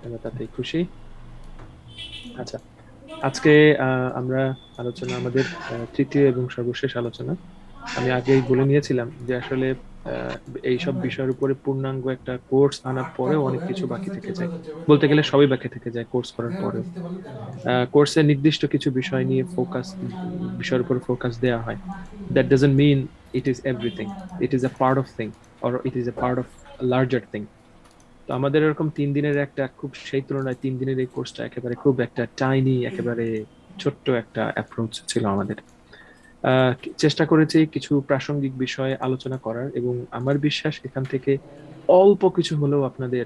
আমরা তাতেই খুশি। আচ্ছা, আজকে আমরা আলোচনা আমাদের তৃতীয় এবং সর্বশেষ আলোচনা। আমি আগেই বলে নিয়েছিলাম যে আসলে আহ, এইসব বিষয়ের উপরে পূর্ণাঙ্গ একটা কোর্স আনার পরেও অনেক কিছু বাকি থেকে যায়। বলতে গেলে সবই বাকি থেকে যায় কোর্স করার পরেও। কোর্সে নির্দিষ্ট কিছু বিষয় নিয়ে বিষয়ের উপর ফোকাস দেওয়া হয়। That doesn't mean it is everything. It is a part of thing, or it is a part of larger thing. তো আমাদের এরকম 3 দিনের একটা খুব, সেই তুলনায় 3 দিনের এই কোর্সটা একেবারে খুব একটা টাইনি, একেবারে ছোট্ট একটা অ্যাপ্রোচ ছিল আমাদের। আহ, চেষ্টা করেছি কিছু প্রাসঙ্গিক বিষয়ে আলোচনা করার, এবং আমার বিশ্বাস এখান থেকে অল্প কিছু হলেও আপনাদের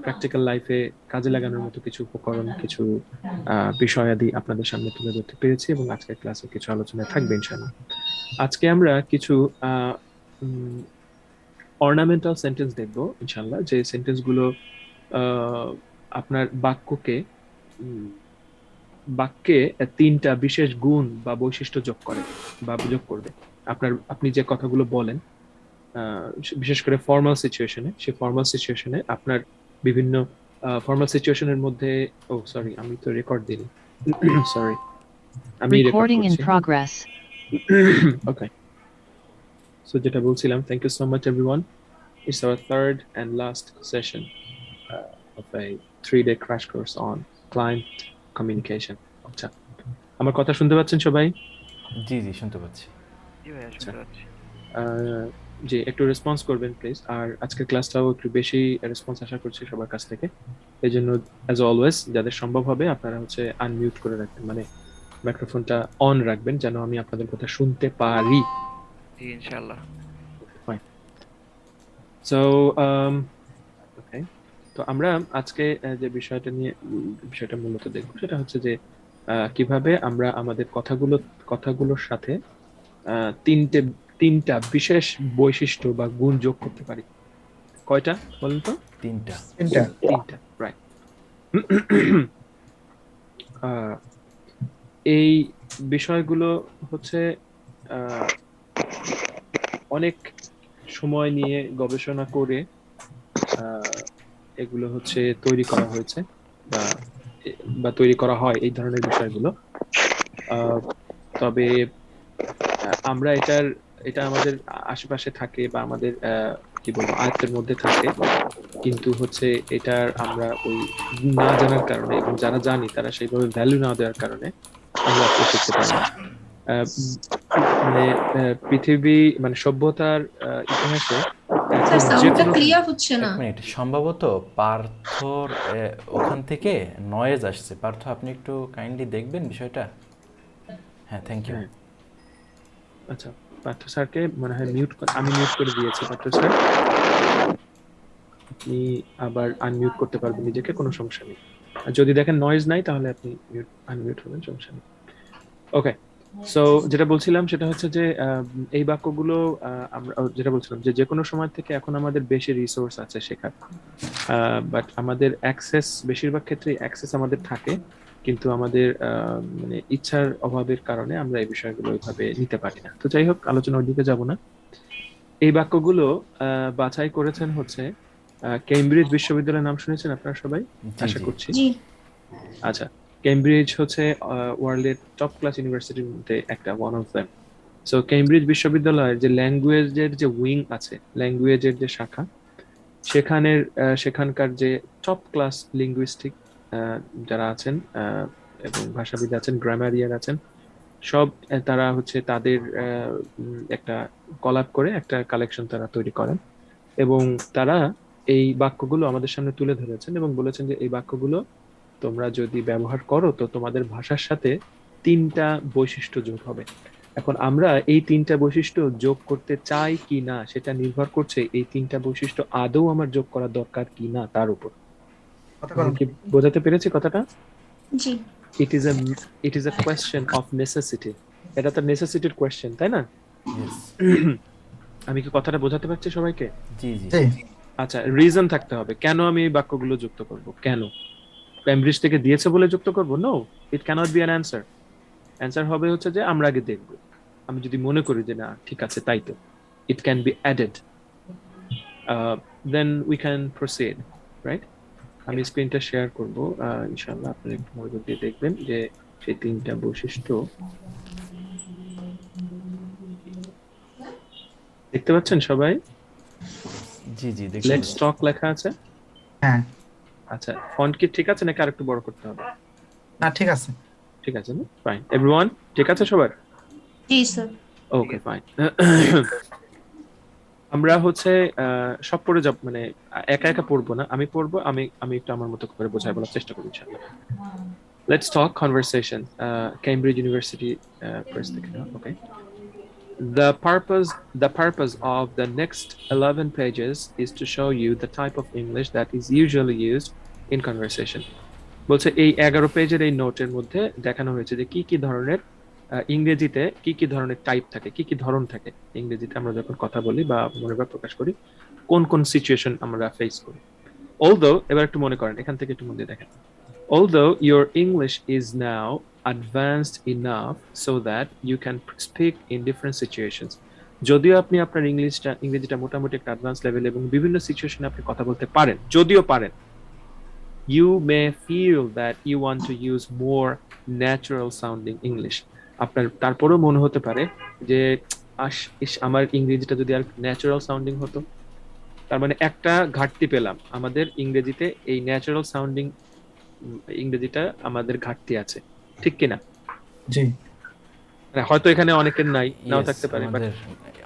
প্র্যাকটিক্যাল লাইফে কাজে লাগানোর মতো কিছু উপকরণ, কিছু বিষয়াদি আপনাদের সামনে তুলে ধরতে পেরেছি, এবং আজকের ক্লাসে কিছু আলোচনায় থাকবে ইনশাআল্লাহ। আজকে আমরা কিছু অর্নামেন্টাল সেন্টেন্স দেখবো ইনশাআল্লাহ, যে সেন্টেন্স গুলো আহ, আপনার উম, বাক্যে 3টা বিশেষ গুণ বা বৈশিষ্ট্য যোগ করে বা যোগ করবে। আপনি যে কথাগুলো বলেন, বিশেষ করে ফর্মাল সিচুয়েশনে, সেই ফর্মাল সিচুয়েশনে আপনার বিভিন্ন ফর্মাল সিচুয়েশনের মধ্যে, ও সরি, আমি তো রেকর্ড দিইনি। সরি, আমি রেকর্ড Recording in করছি। progress. ওকে, সো যেটা বলছিলাম, thank you so much everyone. It's our third and last session of a 3-day crash course on client communication. আচ্ছা, আমার কথা শুনতে পাচ্ছেন সবাই? জি, জি শুনতে পাচ্ছি। জি ভাইয়া আচ্ছা, শুনতে পাচ্ছি। আহ, জি একটু রেসপন্স করবেন প্লিজ। আর আজকের ক্লাসটাও একটু বেশি রেসপন্স আশা করছি সবার কাছ থেকে। এই জন্য অ্যাজ অলওয়েজ যাদের সম্ভব হবে আপনারা হচ্ছে আনমিউট করে রাখবেন, মানে মাইক্রোফোনটা অন রাখবেন, যেন আমি আপনাদের কথা শুনতে পারি। জি ইনশাআল্লাহ। সো ওকে, তো আমরা আজকে যে বিষয়টা মূলত দেখবো, সেটা হচ্ছে যে কিভাবে আমরা আমাদের কথাগুলোর সাথে আহ, তিনটে তিনটা বিশেষ বৈশিষ্ট্য বা গুণ যোগ করতে পারি। কয়টা বলেন তো? ৩টা। তিনটা, রাইট। এই বিষয়গুলো হচ্ছে আহ, অনেক সময় নিয়ে গবেষণা করে আহ, এগুলো হচ্ছে তৈরি করা হয়েছে, বা তৈরি করা হয় এই ধরনের বিষয়গুলো। আহ, তবে আমরা এটা আমাদের আশেপাশে থাকে, বা আমাদের কি বলবো, আয়ত্তের মধ্যে থাকে, কিন্তু হচ্ছে এটার আমরা ওই না জানার কারণে, এবং যারা জানি তারা সেইভাবে ভ্যালু না দেওয়ার কারণে আমরা আসলে শিখতে পারি না। আহ, মানে পৃথিবী, মানে সভ্যতার ইতিহাসে স্যার এখন যে সাউন্ডটা কোনো সময়। ক্লিয়ার হচ্ছে না। ১ মিনিট, সম্ভবত পার্থর ওখান থেকে নয়েজ আসছে। পার্থ আপনি একটু কাইন্ডলি দেখবেন বিষয়টা? হ্যাঁ, থ্যাংক ইউ। হ্যাঁ, আচ্ছা, পার্থ স্যারকে মনে হয় আমি মিউট করে দিয়েছি। পার্থ স্যার, আপনি আবার আনমিউট করতে পারবেন নিজেকে, কোনো সমস্যা নেই। আর যদি দেখেন নয়েজ নাই, তাহলে আপনি আনমিউট হবেন, সমস্যা নেই। ওকে, সো যেটা বলছিলাম সেটা হচ্ছে যে এই বাক্যগুলো আমরা যেটা বলছিলাম যে যে কোনো সময় থেকে এখন আমাদের বেশি রিসোর্স আছে শেখার, বাট আমাদের অ্যাক্সেস, বেশিরভাগ ক্ষেত্রে অ্যাক্সেস আমাদের থাকে, কিন্তু আমাদের মানে ইচ্ছার অভাবের কারণে আমরা এই বিষয়গুলো ওইভাবে নিতে পারি না। তো যাই হোক, আলোচনা ওইদিকে যাব না। এই বাক্যগুলো বাছাই করেছেন হচ্ছে কেমব্রিজ বিশ্ববিদ্যালয়ের নাম শুনেছেন আপনারা সবাই, জি, আশা জি। করছি। জি আচ্ছা, কেমব্রিজ হচ্ছে ওয়ার্ল্ডের টপ ক্লাস ইউনিভার্সিটির মধ্যে একটা, one of them. So Cambridge বিশ্ববিদ্যালয়ের যে ল্যাঙ্গুয়েজের যে উইং আছে, ল্যাঙ্গুয়েজের যে শাখা, সেখানকার যে টপ ক্লাস লিঙ্গুইস্টিক যারা আছেন, এবং ভাষাবিদ আছেন, গ্রামারিয়ান আছেন, সব তারা হচ্ছে তাদের একটা কলাপ করে একটা কালেকশন তারা তৈরি করেন, এবং তারা এই বাক্যগুলো আমাদের সামনে তুলে ধরেছেন এবং বলেছেন যে এই বাক্যগুলো তোমরা যদি ব্যবহার করো তো তোমাদের ভাষার সাথে 3টা বৈশিষ্ট্য যোগ হবে। এখন আমরা এই 3টা বৈশিষ্ট্য যোগ করতে চাই কি না সেটা নির্ভর করছে এই 3টা বৈশিষ্ট্য আদৌ আমার যোগ করা দরকার কি না তার উপর। আমি কি বোঝাতে পেরেছি কথাটা? জি it is a it is a question of necessity. এটা তো নেসেসিটির কোয়েশ্চেন, তাই না? ইয়েস। আমি কি কথাটা বোঝাতে পারছি সবাইকে? জি, জি। আচ্ছা, রিজন থাকতে হবে কেন আমি এই বাক্যগুলো যুক্ত করব, কেন ক্যামব্রিজ থেকে দিয়েছে বলে যুক্ত করব? No, it cannot be an answer. Answer হবে হচ্ছে যে আমরা আগে দেখব, আমি যদি মনে করি যে না ঠিক আছে তাই তো, it can be added, then we can proceed, right? আমি স্ক্রিনটা শেয়ার করব, ইনশাআল্লাহ আপনারা একটু মনোযোগ দিয়ে দেখবেন যে সেই তিনটা বৈশিষ্ট্য দেখতে পাচ্ছেন সবাই। জি জি, দেখতে লেটস পাচ্ছি। টক লেখা আছে। হ্যাঁ। আচ্ছা, ফন্ট কি ঠিক আছে নাকি আরেকটু বড় করতে হবে? না, ঠিক আছে। ঠিক আছে না? ফাইন এভরিওয়ান, ঠিক আছে সবার? জি স্যার। Okay fine. আমরা হচ্ছে সব পড়ে যাব, মানে একা একা পড়বো না, আমি পড়বো, আমি আমি একটু আমার মতো করে বোঝায় বলার চেষ্টা করব ইনশাআল্লাহ। Let's talk conversation, Cambridge university press থেকে। ওকে, the purpose of the next 11 pages is to show you the type of English that is usually used in conversation. বলছে এই 11 পেজের এই নোটের মধ্যে দেখানো হয়েছে যে কি কি ধরনের ইংরেজিতে কি কি ধরনের টাইপ থাকে, কি কি ধরন থাকে ইংরেজিতে আমরা যখন কথা বলি বা মনোভাব প্রকাশ করি, কোন কোন সিচুয়েশন আমরা ফেস করি। Although, এবার একটু মনে করেন, এখান থেকে একটু মনে দিয়ে দেখেন। Although your English is now advanced enough so that you can speak in different situations. যদিও আপনি আপনার ইংরেজিটা মোটামুটি একটা অ্যাডভান্স লেভেল এবং বিভিন্ন সিচুয়েশনে আপনি কথা বলতে পারেন, যদিও পারেন, you may feel that you want to use more natural sounding English. আপনার তারপরেও মনে হতে পারে যে আমার ইংরেজিটা যদি আর ন্যাচারাল সাউন্ডিং হতো। তার মানে একটা ঘাটতি পেলাম, আমাদের ইংরেজিতে এই ন্যাচারাল সাউন্ডিং ইংরেজিটা আমাদের ঘাটতি আছে, ঠিক কিনা? জি। মানে হয়তো এখানে অনেকের নাই, নাও Yes, থাকতে পারে, বাট আমাদের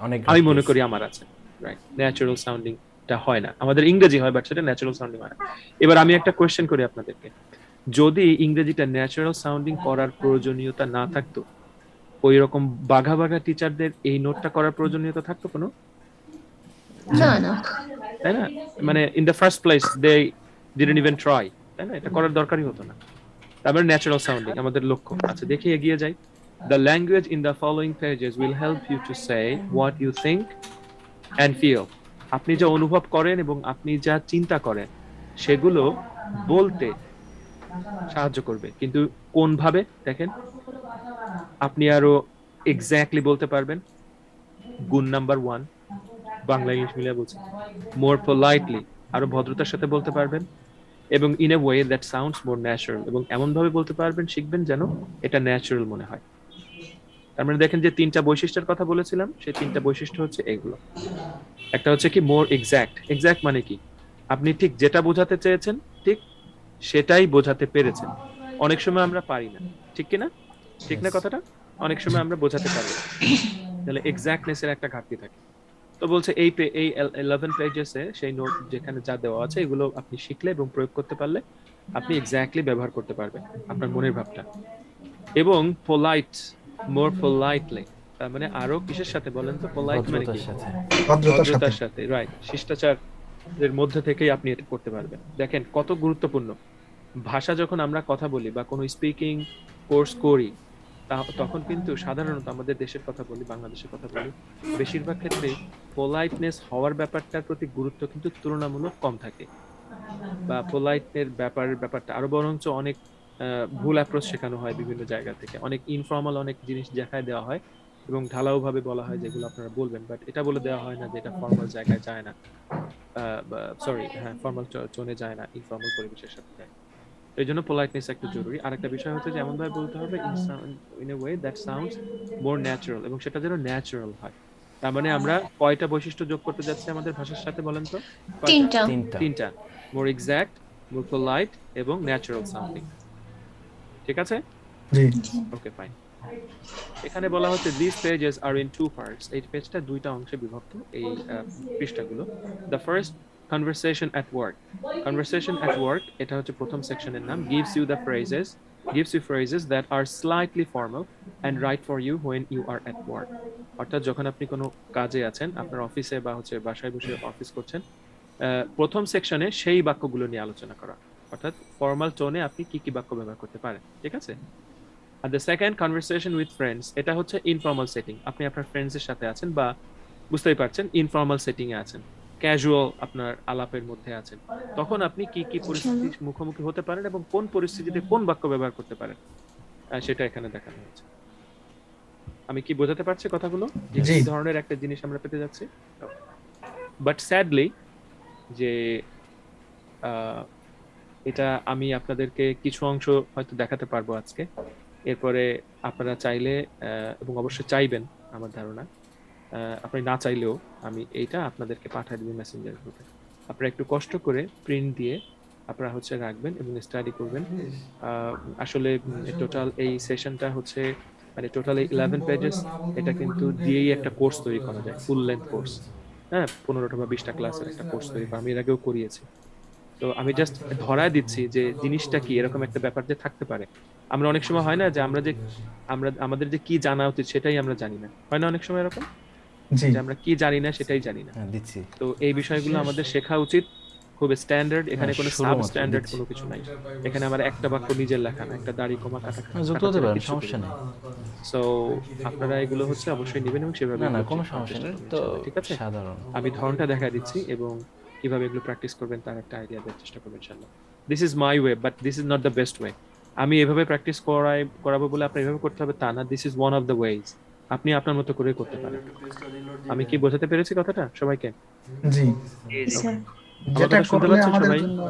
অনেক আমি ঘাটতি মনে আছে। করি আমার আছে। রাইট, ন্যাচারাল সাউন্ডিংটা হয় না, আমাদের ইংরেজি হয় বাট সেটা ন্যাচারাল সাউন্ডিং হয় না। এবার আমি একটা কোয়েশ্চেন করি আপনাদেরকে, যদি ইংরেজিটা ন্যাচারাল সাউন্ডিং করার প্রয়োজনীয়তা না থাকতো, ওই রকম বাঘা বাঘা টিচারদের এই নোটটা করার প্রয়োজনীয়তা থাকতো কোনো? না না। তাই না? মানে in the first place they didn't even try, তাই না? এটা করার দরকারই হতো না। তারপরে ন্যাচারাল সাউন্ডিং আমাদের লক্ষ্য। আচ্ছা দেখি, এগিয়ে যাই। The language in the following pages will help you to say what you think and feel. আপনি যা অনুভব করেন এবং আপনি যা চিন্তা করেন সেগুলো বলতে সাহায্য করবে, কিন্তু কোন ভাবে দেখেন, আপনি আরো এক্স্যাক্টলি বলতে পারবেন। গুণ নাম্বার 1, বাংলা ইংলিশ মিলিয়ে বলছি, মোর পোলাইটলি, আরো ভদ্রতার সাথে বলতে পারবেন, এবং in a way that sounds more natural, এবং এমন ভাবে বলতে পারবেন, শিখবেন যেন এটা ন্যাচারাল মনে হয়। তার মানে দেখেন যে তিনটা বৈশিষ্ট্যের কথা বলেছিলাম, সেই তিনটা বৈশিষ্ট্য হচ্ছে এগুলো। একটা হচ্ছে কি মোর এক্স্যাক্ট। এক্স্যাক্ট মানে কি, আপনি ঠিক যেটা বোঝাতে চেয়েছেন ঠিক সেটাই বোঝাতে পেরেছেন। অনেক সময় আমরা পারি না, ঠিক কিনা? ঠিক না কথাটা? অনেক সময় আমরা বোঝাতে পারি না, তাহলে এক্স্যাক্টনেস এর একটা ঘাটতি থাকে। তো বলছে এই 11 পেজেসে সেই নোট যেখানে যা দেওয়া আছে এগুলো আপনি শিখলে এবং প্রয়োগ করতে পারলে আপনি এক্স্যাক্টলি ব্যবহার করতে পারবেন আপনার মনের ভাবটা। এবং পোলাইট, মোর পোলাইটলি, তার মানে আরো কিসের সাথে বলেন তো? পোলাইট মানে কি? ভদ্রতার সাথে। ভদ্রতার সাথে। ভদ্রতার সাথে, রাইট, শিষ্টাচারের মধ্যে থেকেই আপনি এটা করতে পারবেন। দেখেন কত গুরুত্বপূর্ণ। ভাষা যখন আমরা কথা বলি বা কোনো স্পিকিং কোর্স করি, তখন কিন্তু সাধারণত আমাদের দেশের কথা বলি, বাংলাদেশের কথা বলি, বেশিরভাগ ক্ষেত্রে পোলাইটনেস হওয়ার ব্যাপারটার প্রতি গুরুত্ব কিন্তু তুলনামূলক কম থাকে, বা পোলাইটের ব্যাপারটা আরো বরঞ্চ অনেক ভুল অ্যাপ্রোচ শেখানো হয় বিভিন্ন জায়গা থেকে, অনেক ইনফর্মাল অনেক জিনিস দেখায় দেওয়া হয় এবং ঢালাও ভাবে বলা হয় যেগুলো আপনারা বলবেন, বাট এটা বলে দেওয়া হয় না যে এটা ফর্মাল জায়গায় যায় না, সরি হ্যাঁ, ফর্মাল টোনে যায় না, ইনফর্মাল পরিবেশের সাথে যায়। এই জন্য পোলাইটনেস একটা জরুরি। আরেকটা বিষয় হচ্ছে যে এমন ভাবে বলতে হবে in a way that sounds more natural, এবং সেটা যেন ন্যাচারাল হয়। তার মানে আমরা কয়টা বৈশিষ্ট্য যোগ করতে যাচ্ছি আমাদের ভাষার সাথে বলেন তো? কয়টা? তিনটা। তিনটা। মোর এক্স্যাক্ট, মোর পোলাইট এবং ন্যাচারাল সাউন্ডিং। ঠিক আছে? জি। Okay fine. এখানে বলা হচ্ছে these pages are in two parts. এই পেজটা দুইটা অংশে বিভক্ত, এই পৃষ্ঠাগুলো। The first, conversation at work. Conversation at work, এটা হচ্ছে প্রথম সেকশনের নাম। gives you phrases that are slightly formal and right for you when you are at work. অর্থাৎ যখন আপনি কোনো কাজে আছেন, আপনার অফিসে বা হচ্ছে বাসায় বসে অফিস করছেন, প্রথম সেকশনে সেই বাক্যগুলো নিয়ে আলোচনা করা, অর্থাৎ ফর্মাল টোনে আপনি কি কি বাক্য ব্যবহার করতে পারেন, ঠিক আছে? Are the second, conversation with friends, এটা হচ্ছে ইনফর্মাল সেটিং। আপনি আপনার ফ্রেন্ডসের সাথে আছেন, বা বুঝতেই পারছেন ইনফর্মাল সেটিং এ আছেন, ক্যাজুয়াল আপনার আলাপের মধ্যে আছেন, তখন আপনি কি কি পরিস্থিতির মুখোমুখি হতে পারেন এবং কোন পরিস্থিতিতে কোন বাক্য ব্যবহার করতে পারেন, সেটা এখানে দেখানো হয়েছে। আমি কি বোঝাতে পারছি কথাগুলো? যে জি। কি ধরনের একটা জিনিস আমরা পেতে যাচ্ছি। বাট স্যাডলি যে এটা আমি আপনাদেরকে কিছু অংশ হয়তো দেখাতে পারবো আজকে। এরপরে আপনারা চাইলে এবং অবশ্যই চাইবেন আমার ধারণা, আপনি না চাইলেও আমি এইটা আপনাদেরকে পাঠিয়ে দিব মেসেঞ্জার গ্রুপে। আপনারা একটু কষ্ট করে প্রিন্ট দিয়ে আপনারা হচ্ছে রাখবেন এবং স্টাডি করবেন। আসলে টোটাল এই সেশনটা হচ্ছে মানে টোটাল 11 পেজেস। এটা কিন্তু দিয়েই একটা কোর্স তৈরি করা যায়, ফুল লেন্থ কোর্স। হ্যাঁ, 15টা বা 20টা ক্লাসের একটা কোর্স তৈরি করা আমি এর আগেও করিয়েছি। তো আমি জাস্ট ধরায় দিচ্ছি যে জিনিসটা কি, এরকম একটা ব্যাপার যে থাকতে পারে। আমরা অনেক সময় হয় না যে আমরা আমাদের যে কি জানা উচিত সেটাই আমরা জানি না, হয় না অনেক সময় এরকম জি যে আমরা কি জানি না সেটাই জানি না। হ্যাঁ দিচ্ছি। তো এই বিষয়গুলো আমাদের শেখা উচিত, খুব স্ট্যান্ডার্ড। এখানে কোনো শুরু সাব মাত্র স্ট্যান্ডার্ড দিচ্ছি। কোনো কিছু নাই। এখানে আমার একটা বাক্য নিজের লেখা না, একটা দাড়ি কমা কাটা যুক্ত হতে পারেন, কিছু সমস্যা নেই। নেই। সো আপনারা এগুলো হচ্ছে অবশ্যই নেবেন এবং সেভাবে না না, এগুলো কোনো ঠিক করার সমস্যা চেষ্টা নেই করবেন তো, ইনশাআল্লাহ, ঠিক আছে? সাধারণ। আমি ধরনটা দেখা দিচ্ছি এবং কিভাবে এগুলো প্র্যাকটিস করবেন তার একটা আইডিয়া দেওয়ার চেষ্টা করবেন ইনশাআল্লাহ। This is my way, but this is not the best way. আমি এভাবে প্র্যাকটিস করাবো বলে আপনি এভাবে করতে হবে তা না। This is one of the ways. আপনি আপনার মতো করে করতে পারেন। আমি কি বোঝাতে পেরেছি কথাটা সবাইকে? জি জি জি জি স্যার। আমার যেটা কথা শুনতে করলে পাচ্ছেন আমাদের সবাই? জন্য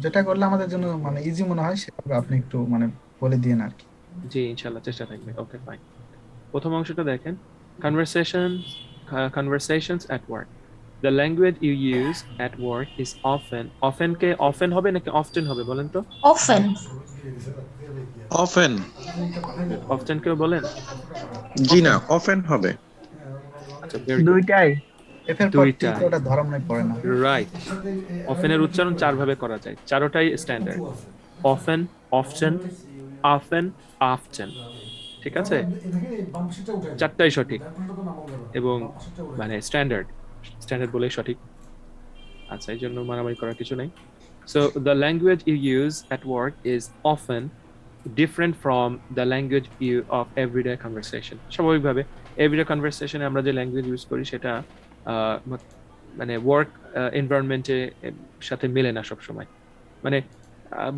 যেটা করলে আমাদের জন্য মানে ইজি মনে হয় সেভাবে আপনি একটু মানে বলে দিন আর কি। জি, ইনশাআল্লাহ চেষ্টা থাকবে। ওকে, ফাইন। প্রথম অংশটা দেখেন, conversations at work. The language you use at work is often K often হবে নাকি often হবে বলেন তো? Often. অফেন। often কেউ বলেন? জি না, Often অফেন হবে। আচ্ছা, ভেরি গুড। দুইটাই এফ এর পর টি তো দুইটাই ওটা ধর্মে পড়ে না। রাইট। often এর উচ্চারণ চার ভাবে করা যায়, চারোটাই standard. often, often, often, often, ঠিক আছে? চারটাই সঠিক এবং মানে স্ট্যান্ডার্ড স্ট্যান্ডার্ড বলেই সঠিক। আচ্ছা, এই জন্য মারামারি করার কিছু নাই। So the language you use at work is often different from the language you of everyday conversation. স্বাভাবিকভাবে everyday conversation আমরা যে ল্যাঙ্গুয়েজ ইউজ করি সেটা মানে ওয়ার্ক এনভায়রনমেন্টে সাথে মেলে না সব সময়। মানে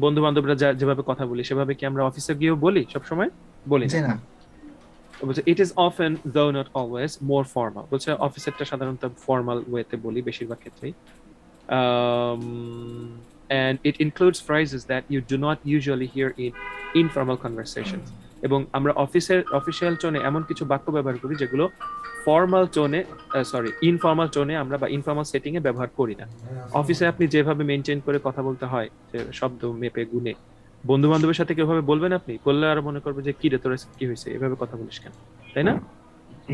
বন্ধু বান্ধবরা যেভাবে কথা বলি সেভাবে কি আমরা অফিসে গিয়েও বলি সব সময়? বলি না। জি না বলছে ইট ইজ অফেন দো নট অলওয়েজ মোর ফর্মাল। বলছে অফিসেরটা সাধারণত ফর্মাল ওয়েতে বলি বেশিরভাগ ক্ষেত্রেই। And it includes phrases that you do not usually hear in informal conversations. এবং আমরা অফিসিয়াল টোনে এমন কিছু বাক্য ব্যবহার করি যেগুলো ফর্মাল টোনে ইনফর্মাল টোনে আমরা বা ইনফর্মাল সেটিং এ ব্যবহার করি না। অফিসে আপনি যেভাবে মেনটেন করে কথা বলতে হয়, যে শব্দ মেপে গুনে, বন্ধু বান্ধবের সাথে কিভাবে বলবেন আপনি, বললে আর মনে করবে যে কি রে তোর কি হয়েছে, এভাবে কথা বলিস কেন, তাই না?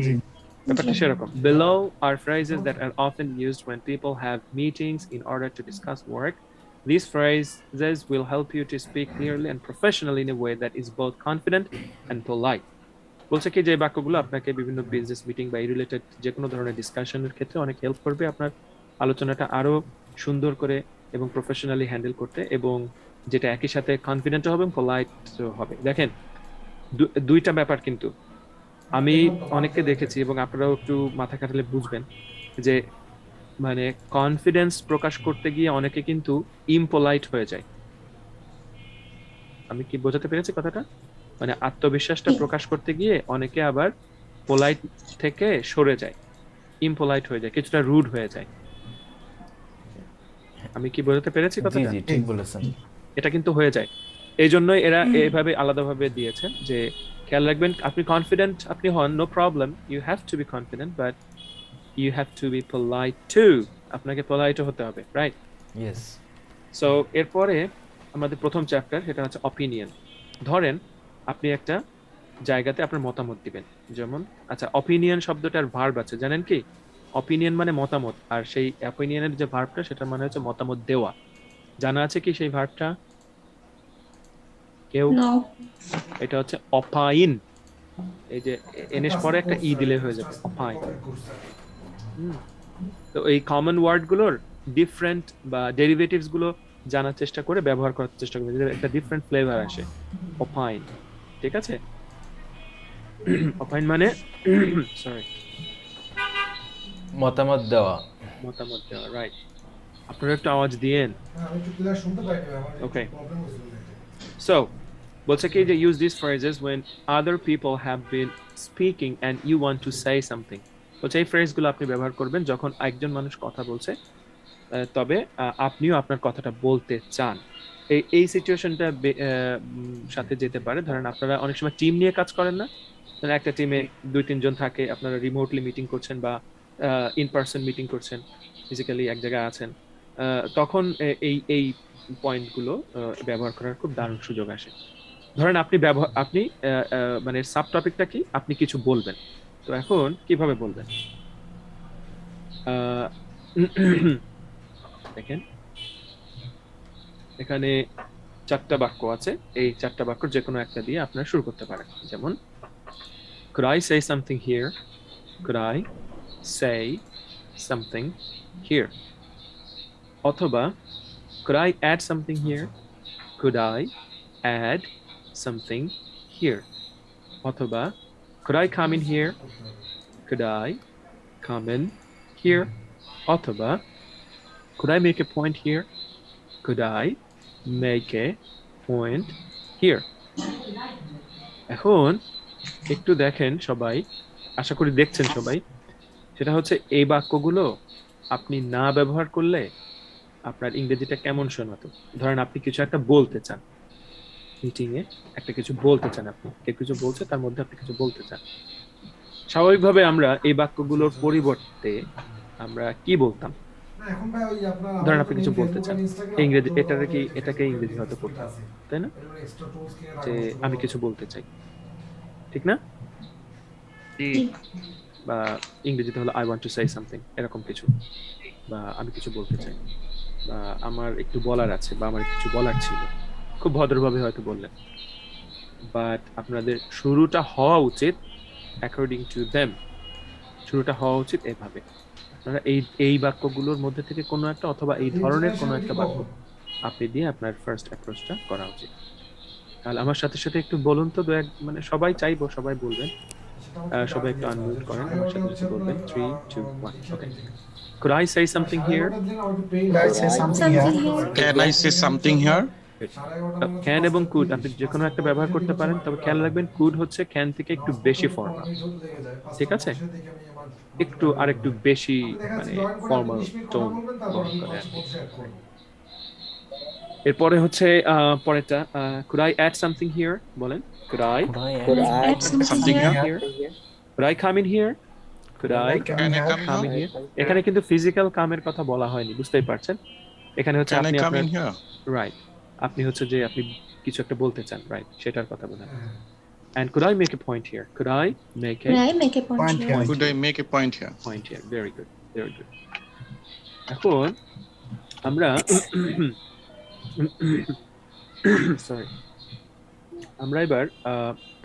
জি ব্যাপারটা সেরকম। Below are phrases that are often used when people have meetings in order to discuss work. These phrases will help you to speak clearly and professionally in a way that is both confident and polite. বলছে কি যে বাক্যগুলো আপনাকে বিভিন্ন business meeting বা related যে কোনো ধরনের ডিসকাশনের ক্ষেত্রে অনেক হেল্প করবে আপনার আলোচনাটা আরো সুন্দর করে এবং প্রফেশনালি হ্যান্ডেল করতে, এবং যেটা একই সাথে কনফিডেন্ট হবে এবং পোলাইট হবে। দেখেন দুইটা ব্যাপার কিন্তু আমি অনেককে দেখেছি এবং আপনারাও একটু মাথা খাটালে বুঝবেন যে মানে কনফিডেন্স প্রকাশ করতে গিয়ে অনেকে কিন্তু ইমপোলাইট হয়ে যায়। আমি কি বোঝাতে পেরেছি কথাটা? মানে আত্মবিশ্বাসটা প্রকাশ করতে গিয়ে অনেকে আবার পোলাইট থেকে সরে যায়, ইমপোলাইট হয়ে যায়, কিছুটা রুড হয়ে যায়। আমি কি বোঝাতে পেরেছি জি কথাটা? জি ঠিক বলেছেন। এটা কিন্তু হয়ে যায়। এই জন্যই এরা এইভাবে আলাদাভাবে দিয়েছে যে খেয়াল রাখবেন, আপনি কনফিডেন্ট আপনি হন, no problem, you have to be confident, but you have to be polite too. আপনাকে পোলাইটও হতে হবে, রাইট? ইয়েস। সো এরপরে আমাদের প্রথম চ্যাপ্টার, সেটা হচ্ছে অপিনিয়ন। ধরেন আপনি একটা জায়গাতে আপনার মতামত দিবেন, যেমন আচ্ছা অপিনিয়ন শব্দটার ভার্ব আছে জানেন কি? অপিনিয়ন মানে মতামত, আর সেই অপিনিয়নের যে ভার্বটা সেটা মানে হচ্ছে মতামত দেওয়া। জানা আছে কি সেই ভার্বটা কেউ? No. এটা হচ্ছে অপাইন। এই যে এনএস পরে একটা ই দিলে হয়ে যাবে অপাইন। তো এই কমন ওয়ার্ড গুলোর ডিফারেন্ট বা ডেরিভেটিভস গুলো জানার চেষ্টা করে ব্যবহার করার চেষ্টা করবে, যাতে একটা ডিফারেন্ট ফ্লেভার আসে। অপাইন, ঠিক আছে? অপাইন মানে সরি মতামত দেওয়া। মতামত দেওয়া, রাইট। আপনারা একটু আওয়াজ দিয়েন। ওকে, সো বলছে কি যে use this phrases when other people have been speaking and you want to say something. বলছে এই ফ্রেজগুলো আপনি ব্যবহার করবেন যখন একজন মানুষ কথা বলছে তবে আপনিও আপনার কথাটা বলতে চান। এই সিচুয়েশনটা সাথে যেতে পারে। ধরেন আপনারা অনেক সময় টিম নিয়ে কাজ করেন না, ধরেন একটা টিমে 2-3 জন থাকে, আপনারা রিমোটলি মিটিং করছেন বা ইন পার্সন মিটিং করছেন, ফিজিক্যালি এক জায়গায় আছেন, তখন এই পয়েন্টগুলো ব্যবহার করার খুব দারুণ সুযোগ আসে। ধরেন আপনি মানে সাব টপিকটা কি, আপনি কিছু বলবেন, তো এখন কিভাবে বলবেন? আহ, দেখেন এখানে 4টা বাক্য আছে, এই 4টা বাক্য যে কোনো একটা দিয়ে আপনারা শুরু করতে পারেন। যেমন could I say something here, could I say something here, অথবা could I add something here, could I add something here, অথবা could I come in here, could I come in here, অথবা could I make a point here, could I make a point here. এখন একটু দেখেন সবাই, আশা করি দেখছেন সবাই, সেটা হচ্ছে এই বাক্যগুলো আপনি না ব্যবহার করলে আপনার ইংরেজিটা কেমন শোনাতো। ধরেন আপনি কিছু একটা বলতে চান, মিটিং এ একটা কিছু বলতে চান, আপনি কেউ কিছু বলছে তার মধ্যে আপনি কিছু বলতে চান, স্বাভাবিকভাবে আমরা এই বাক্যগুলোর পরিবর্তে আমরা কি বলতাম? ধরেন আপনি কিছু বলতে চান, ইংরেজি এটাকে ইংরেজি হয়তো করতাম, তাই না? যে আমি কিছু বলতে চাই, ঠিক না? জি জি। বা ইংরেজিতে হলো I want to say something, এরকম কিছু, বা আমি কিছু বলতে চাই, বা আমার একটু বলার আছে, বা আমার কিছু বলার ছিল, খুব ভদ্রভাবে হয়তো বললেন। বাট আপনাদের শুরুটা হওয়া উচিত অ্যাকর্ডিং টু দেম, শুরুটা হওয়া উচিত এভাবে। আপনারা এই বাক্যগুলোর মধ্যে থেকে কোনো একটা, অথবা এই ধরনের কোনো একটা বাক্য আপনি দিয়ে আপনার ফার্স্ট অ্যাপ্রোচটা করা উচিত। তাহলে আমার সাথে সাথে একটু বলুন তো, মানে সবাই চাইবো, সবাই বলবেন, সবাই একটু আনমিউট করেন, আমার সাথে সাথে বলবেন 3, 2, 1, ওকে। Could I say something here? Could I say something here? Something here. Can I say something here? Can এবং কুড আপনি যে কোনো একটা ব্যবহার করতে পারেন, তবে খেয়াল রাখবেন কুড হচ্ছে ক্যান থেকে একটু বেশি ফর্মাল, ঠিক আছে? আরেকটু বেশি মানে ফর্মাল টোন বহন করে আর কি। এরপরে হচ্ছে পরেরটা, could I add something here, বলেন could I Add something Something here. here, could I come in here, could I Can I come come in here? here. এখানে কিন্তু ফিজিক্যাল কামের কথা বলা হয়নি, বুঝতেই পারছেন। এখানে হচ্ছে Can I আপনি come আপনার in here? রাইট, আপনি হচ্ছে যে আপনি কিছু একটা বলতে চান, রাইট, সেটার কথা বলেন। And could I make a point here, could I make Could a I make a point Point here? here. Could I make a point here? point here, very good, very good. এখন আমরা sorry, আমরা এবার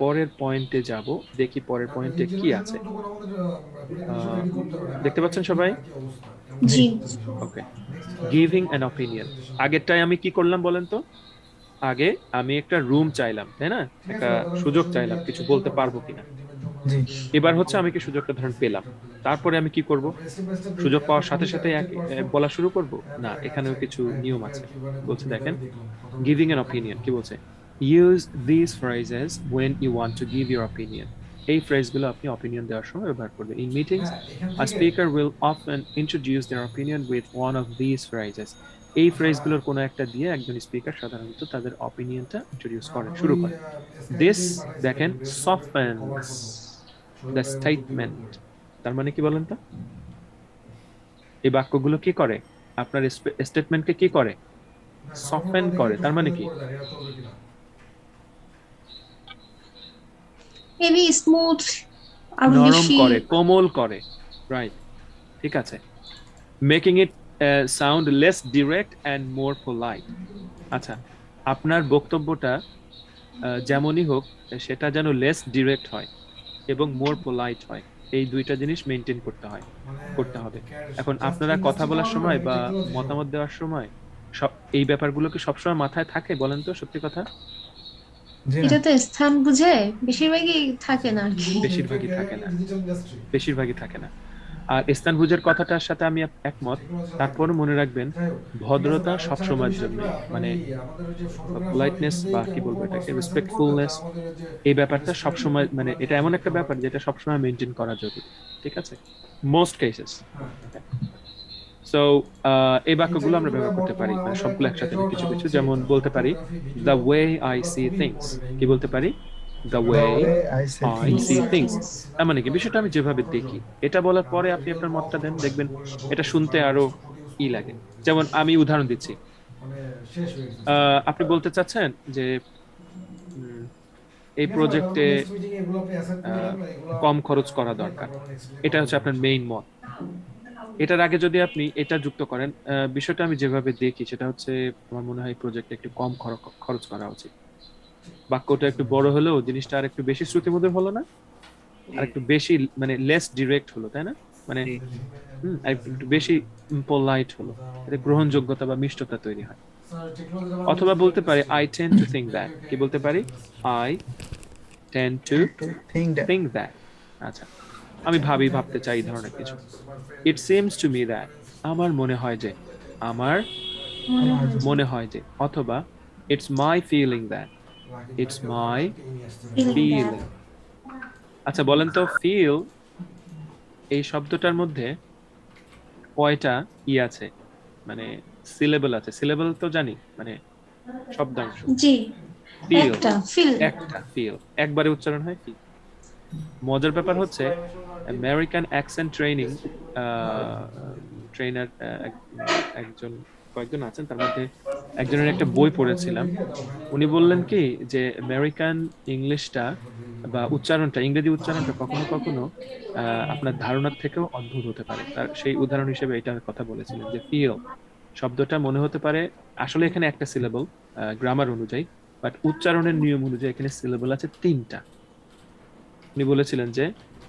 পরের পয়েন্টে যাব, দেখি পরের পয়েন্টে কি আছে। দেখতে পাচ্ছেন সবাই? জি। ওকে, গিভিং অ্যান অপিনিয়ন। আগেরটায় আমি কি করলাম বলেন তো? আগে আমি একটা রুম চাইলাম, তাই না, একটা সুযোগ চাইলাম কিছু বলতে পারবো কিনা। জি। এবার হচ্ছে আমি কি সুযোগটা ধরেন পেলাম, তারপরে আমি কি করব? সুযোগ পাওয়ার সাথে সাথে বলা শুরু করব না, এখানেও কিছু নিয়ম আছে। বলছে দেখেন, গিভিং অ্যান অপিনিয়ন কি বলছে, use this phrases when you want to give your opinion। এই ফ্রেজগুলো আপনি অপিনিয়ন দেওয়ার সময় ব্যবহার করবেন। In meetings a speaker will often introduce their opinion with one of these phrases। এই ফ্রেজগুলোর কোনো একটা দিয়ে একজন স্পিকার সাধারণত তাদের অপিনিয়নটা ইন্ট্রোডিউস করেন, শুরু করেন। দিস দেখেন softens the statement, তার মানে কি বলেন তো? এই বাক্যগুলো কি করে? আপনার স্টেটমেন্টকে কি করে? সফটেন করে। তার মানে কি? Maybe smooth আর নরম বেশি করে, কোমল করে, রাইট, ঠিক আছে। Making it sound less direct and more polite. আচ্ছা, আপনার বক্তব্যটা যেমনই হোক সেটা যেন লেস ডিরেক্ট হয় এবং মোর পোলাইট হয়, এই দুইটা জিনিস মেনটেন করতে হবে। এখন আপনারা কথা বলার সময় বা মতামত দেওয়ার সময় সব এই ব্যাপারগুলো কি সবসময় মাথায় থাকে বলেন তো, সত্যি কথা? জি না। এটা তো স্থান বুঝে বেশিরভাগই থাকে না আর কি। বেশিরভাগই থাকে না। আর স্থান বুঝের কথাটার সাথে আমি একমত। তারপরে মনে রাখবেন, ভদ্রতা সবসময়ের জন্য, মানে পোলাইটনেস বা কি বলবো এটাকে, রেসপেক্টফুলনেস, এই ব্যাপারটা সবসময়, মানে এটা এমন একটা ব্যাপার যেটা সবসময় মেনটেন করা জরুরি, ঠিক আছে, মোস্ট কেসেস। সো এই বাক্যগুলো আমরা ব্যবহার করতে পারি মানে সবগুলো একসাথে না, কিছু কিছু। যেমন বলতে পারি the way I see things. কি বলতে পারি? The way I say I things. See things. তার মানে কি, বিষয়টা আমি যেভাবে দেখি। এটা বলার পরে আপনি আপনার মতটা দেন, দেখবেন এটা শুনতে আরো ই লাগে। যেমন আমি উদাহরণ দিচ্ছি, আপনি বলতে চাচ্ছেন যে উম, এই প্রজেক্টে কম খরচ করা দরকার, এটা হচ্ছে আপনার মেইন মত। এটার আগে যদি আপনি এটা যুক্ত করেন, বিষয়টা আমি যেভাবে দেখি সেটা হচ্ছে আমার মনে হয় প্রজেক্টে একটু কম খরচ করা উচিত। বাক্যটা একটু বড় হলেও জিনিসটা আর একটু বেশি শ্রুতিমধুর হলো না, আর একটু বেশি মানে লেস ডিরেক্ট হলো, তাই না? মানে জি। আর একটু বেশি পোলাইট হলো, এতে গ্রহণযোগ্যতা বা মিষ্টতা তৈরি হয়। অথবা বলতে পারি I tend to think that. কি বলতে পারি? I tend to To think that. Think that. আচ্ছা, আমি ভাবতে চাই এই ধরনের কিছু। It seems to me that. আমার মনে হয় যে, আমার মনে হয় যে। অথবা it's my feeling that. It's my feeling. আচ্ছা বলেন তো, ফিল এই শব্দটার মধ্যে কয়টা ই আছে, মানে সিলেবল আছে? সিলেবল তো জানি, মানে শব্দাংশ। জি, ফিল একটা ফিল। একটা, ফিল একবারে উচ্চারণ হয় ফিল। মজার ব্যাপার হচ্ছে আমেরিকান অ্যাকসেন্ট ট্রেনিং ট্রেনার একজন, কয়েকজন আছেন, তার মধ্যে একজনের একটা বই পড়েছিলাম। উনি বললেন কি যে আমেরিকান ইংলিশটা বা উচ্চারণটা, ইংরেজি উচ্চারণটা কখনো কখনো আপনার ধারণার থেকেও অদ্ভুত হতে পারে। তার সেই উদাহরণ হিসেবে এটার কথা বলেছিলেন যে ফিল শব্দটা মনে হতে পারে আসলে এখানে একটা সিলেবল গ্রামার অনুযায়ী, বাট উচ্চারণের নিয়ম অনুযায়ী এখানে সিলেবল আছে 3টা। উনি বলেছিলেন যে